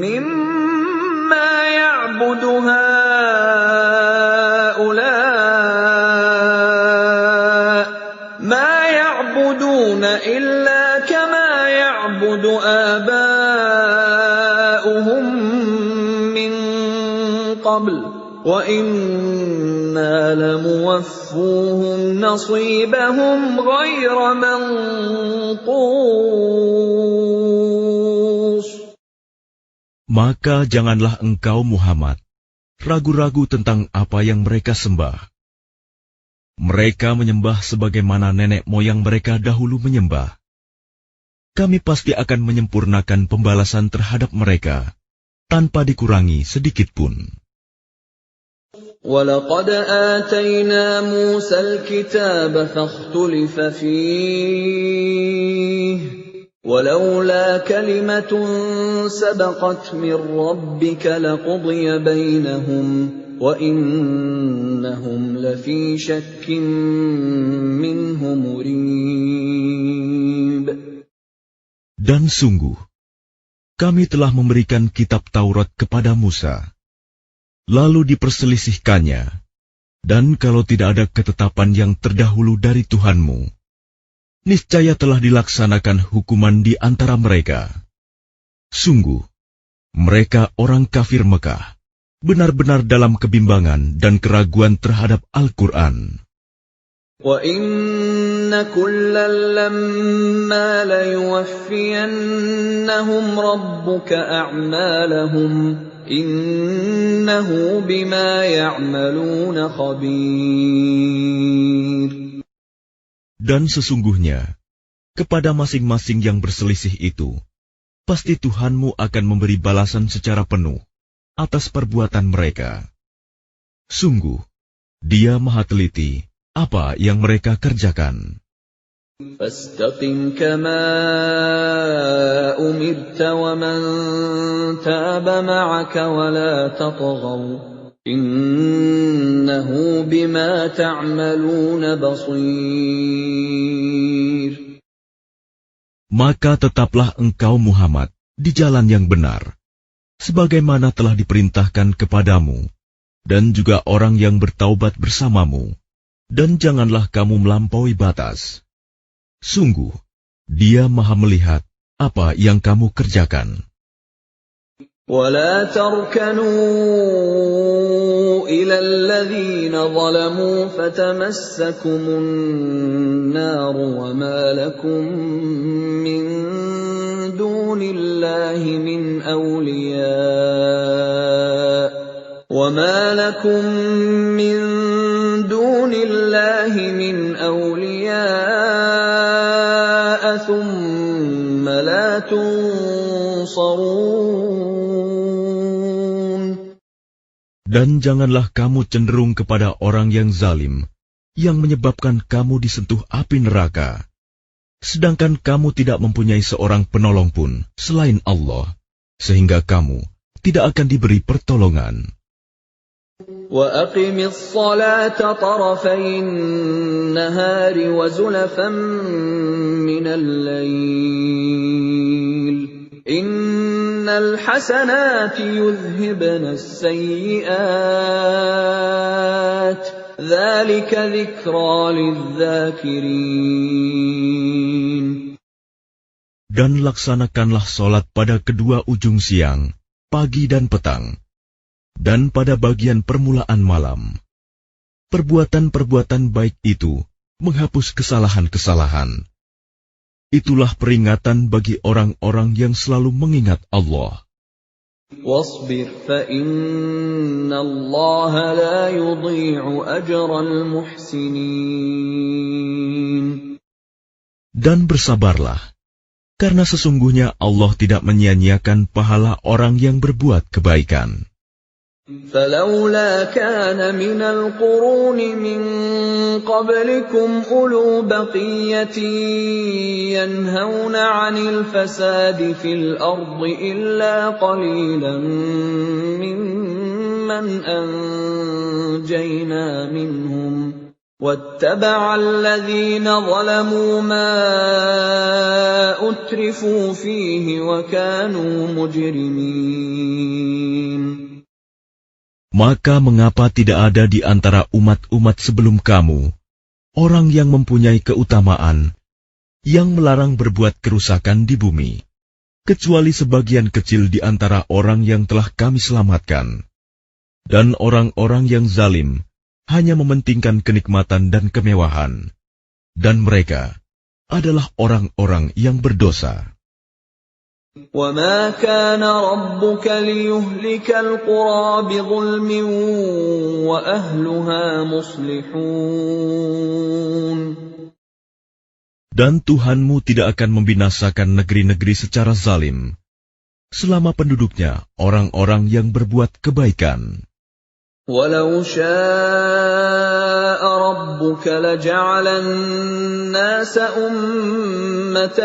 [SPEAKER 1] مِّمَّا يَعْبُدُ هَٰؤُلَاءِ مَا يَعْبُدُونَ إِلَّا كَمَا يَعْبُدُ آبَاؤُهُم مِّن قَبْلُ وَإِنَّا لَمُوَفُّوهُمْ نَصِيبَهُمْ غَيْرَ مَنقُوصٍ.
[SPEAKER 2] Maka janganlah engkau Muhammad ragu-ragu tentang apa yang mereka sembah. Mereka menyembah sebagaimana nenek moyang mereka dahulu menyembah. Kami pasti akan menyempurnakan pembalasan terhadap mereka tanpa dikurangi sedikitpun.
[SPEAKER 1] وَلَقَدْ آتَيْنَا مُوسَى الْكِتَابَ فَاخْتُلِفَ فِيهِ وَلَوْلَا كَلِمَةٌ سَبَقَتْ مِنْ رَبِّكَ لَقُضِيَ بَيْنَهُمْ وَإِنَّهُمْ لَفِي شَكٍّ مِّنْهُ مُرِيبٍ.
[SPEAKER 2] Dan sungguh, kami telah memberikan kitab Taurat kepada Musa, lalu diperselisihkannya, dan kalau tidak ada ketetapan yang terdahulu dari Tuhanmu, niscaya telah dilaksanakan hukuman di antara mereka. Sungguh, mereka orang kafir Mekah, benar-benar dalam kebimbangan dan keraguan terhadap Al-Quran.
[SPEAKER 1] وَإِنَّ كُلًّا لَّمَّا لَيُوَفِّيَنَّهُمْ رَبُّكَ أَعْمَالَهُمْ إِنَّهُ بِمَا يَعْمَلُونَ خَبِيرٌ.
[SPEAKER 2] Dan sesungguhnya, kepada masing-masing yang berselisih itu, pasti Tuhanmu akan memberi balasan secara penuh atas perbuatan mereka. Sungguh, Dia Maha Teliti apa yang mereka kerjakan.
[SPEAKER 1] فَاسْتَقِمْ كَمَا أُمِرْتَ وَمَنْ تَابَ مَعَكَ وَلَا تَطْغَوْا إِنَّهُ بِمَا تَعْمَلُونَ بَصِيرٌ.
[SPEAKER 2] Maka tetaplah engkau Muhammad di jalan yang benar, sebagaimana telah diperintahkan kepadamu, dan juga orang yang bertaubat bersamamu, dan janganlah kamu melampaui batas. Sungguh, Dia Maha melihat apa yang kamu kerjakan.
[SPEAKER 1] وَلَا تَرْكَنُوا إِلَى الَّذِينَ ظَلَمُوا فَتَمَسَّكُمُ النَّارُ وَمَا لَكُم مِّن دُونِ اللَّهِ مِنْ أَوْلِيَاءَ ثُمَّ لَا تُنصَرُونَ.
[SPEAKER 2] Dan janganlah kamu cenderung kepada orang yang zalim, yang menyebabkan kamu disentuh api neraka, sedangkan kamu tidak mempunyai seorang penolong pun selain Allah, sehingga kamu tidak akan diberi pertolongan.
[SPEAKER 1] وَأَقِمِ الصَّلَاةَ طَرَفَيِ النَّهَارِ وَزُلَفًا مِّنَ اللَّيْلِ إِنَّ الْحَسَنَاتِ يُذْهِبْنَ السَّيِّئَاتِ ذَلِكَ ذِكْرَى لِلذَّاكِرِينَ.
[SPEAKER 2] Dan laksanakanlah sholat pada kedua ujung siang, pagi dan petang, dan pada bagian permulaan malam. Perbuatan-perbuatan baik itu menghapus kesalahan-kesalahan. Itulah peringatan bagi orang-orang yang selalu mengingat Allah.
[SPEAKER 1] وَاصْبِرْ فَإِنَّ اللَّهَ لَا يُضِيعُ أَجْرَ الْمُحْسِنِينَ.
[SPEAKER 2] Dan bersabarlah, karena sesungguhnya Allah tidak menyia-nyiakan pahala orang yang berbuat kebaikan.
[SPEAKER 1] فَلَوْلَا كَانَ مِنَ الْقُرُونِ مِنْ قَبْلِكُمْ أُولُو بَقِيَّةٍ يَنْهَوْنَ عَنِ الْفَسَادِ فِي الْأَرْضِ إِلَّا قَلِيلًا مِّمَّنْ أَنْجَيْنَا مِنْهُمْ وَاتَّبَعَ الَّذِينَ ظَلَمُوا مَا أُتْرِفُوا فِيهِ وَكَانُوا مُجْرِمِينَ.
[SPEAKER 2] Maka mengapa tidak ada di antara umat-umat sebelum kamu orang yang mempunyai keutamaan, yang melarang berbuat kerusakan di bumi, kecuali sebagian kecil di antara orang yang telah kami selamatkan. Dan orang-orang yang zalim hanya mementingkan kenikmatan dan kemewahan, dan mereka adalah orang-orang yang berdosa.
[SPEAKER 1] وَمَا كَانَ رَبُّكَ لِيُهْلِكَ الْقُرَىٰ بِظُلْمٍ وَأَهْلُهَا مُصْلِحُونَ.
[SPEAKER 2] Dan Tuhanmu tidak akan membinasakan negeri-negeri secara zalim, selama penduduknya orang-orang yang berbuat kebaikan.
[SPEAKER 1] وَلَوْ شَاءَ رَبُّكَ لَجَعَلَ النَّاسَ أُمَّةً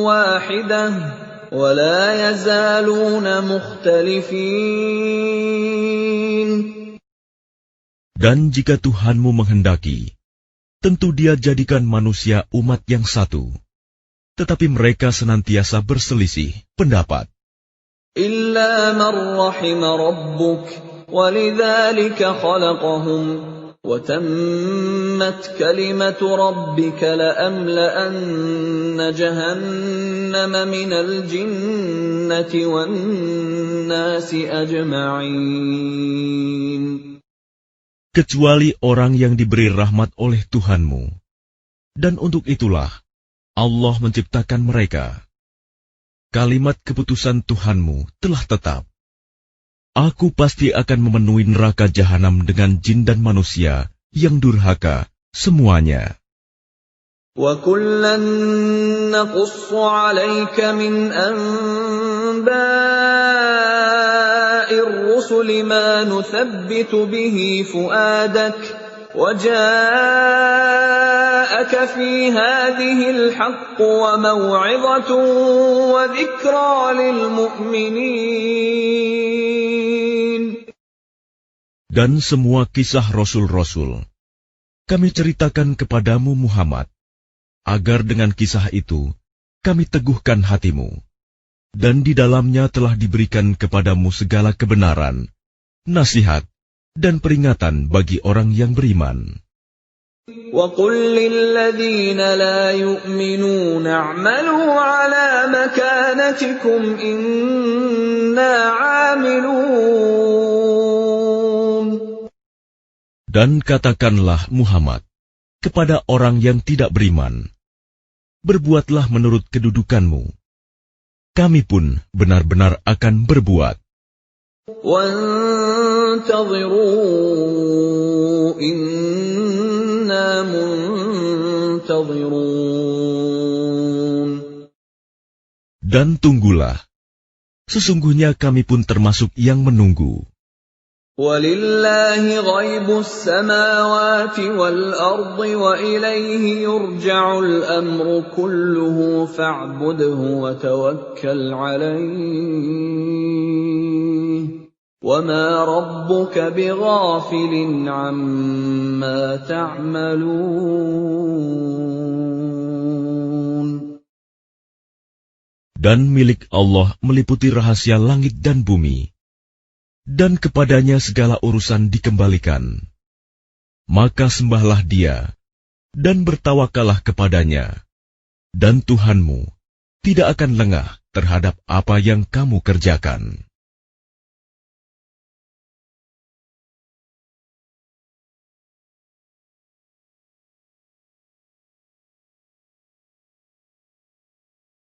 [SPEAKER 1] وَاحِدَةً وَلَا يَزَالُونَ مُخْتَلِفِينَ.
[SPEAKER 2] Dan jika Tuhanmu menghendaki, tentu Dia jadikan manusia umat yang satu, tetapi mereka senantiasa berselisih pendapat.
[SPEAKER 1] إِلَّا مَنْ رَحِمَ رَبُّكَ وَلِذَلِكَ خَلَقَهُمْ وَتَمَّتْ كَلِمَةُ رَبِّكَ لَأَمْلَأَنَّ جَهَنَّمَ مِنَ الْجِنَّةِ وَالنَّاسِ أَجْمَعِينَ.
[SPEAKER 2] Kecuali orang yang diberi rahmat oleh Tuhanmu, dan untuk itulah Allah menciptakan mereka. Kalimat keputusan Tuhanmu telah tetap. Aku pasti akan memenuhi neraka jahanam dengan jin dan manusia yang durhaka semuanya.
[SPEAKER 1] وَكُلًّا نَّقُصُّ عَلَيْكَ مِنْ أَنبَاءِ الرُّسُلِ مَا نُثَبِّتُ بِهِ فُؤَادَكَ وَجَاءَكَ فِي هَٰذِهِ الْحَقُّ وَمَوْعِظَةٌ وَذِكْرَىٰ لِلْمُؤْمِنِينَ.
[SPEAKER 2] Dan semua kisah Rasul-Rasul kami ceritakan kepadamu Muhammad, agar dengan kisah itu kami teguhkan hatimu, dan di dalamnya telah diberikan kepadamu segala kebenaran, nasihat, dan peringatan bagi orang yang beriman.
[SPEAKER 1] وَقُل لِّلَّذِينَ لَا يُؤْمِنُونَ اعْمَلُوا عَلَىٰ مَكَانَتِكُمْ إِنَّا عَامِلُونَ.
[SPEAKER 2] Dan katakanlah Muhammad kepada orang yang tidak beriman, berbuatlah menurut kedudukanmu. Kami pun benar-benar akan berbuat.
[SPEAKER 1] وَانتَظِرُوا إِنَّا مُنتَظِرُونَ.
[SPEAKER 2] Dan tunggulah, sesungguhnya kami pun termasuk yang menunggu.
[SPEAKER 1] وَلِلَّهِ غَيْبُ السَّمَاوَاتِ وَالْأَرْضِ وَإِلَيْهِ يُرْجَعُ الْأَمْرُ كُلُّهُ فَاعْبُدْهُ وَتَوَكَّلْ عَلَيْهِ وَمَا رَبُّكَ بِغَافِلٍ عَمَّا تَعْمَلُونَ.
[SPEAKER 2] Dan milik Allah meliputi rahasia langit dan bumi, dan kepadanya segala urusan dikembalikan. Maka sembahlah Dia, dan bertawakallah kepadanya, dan Tuhanmu tidak akan lengah terhadap apa yang kamu kerjakan.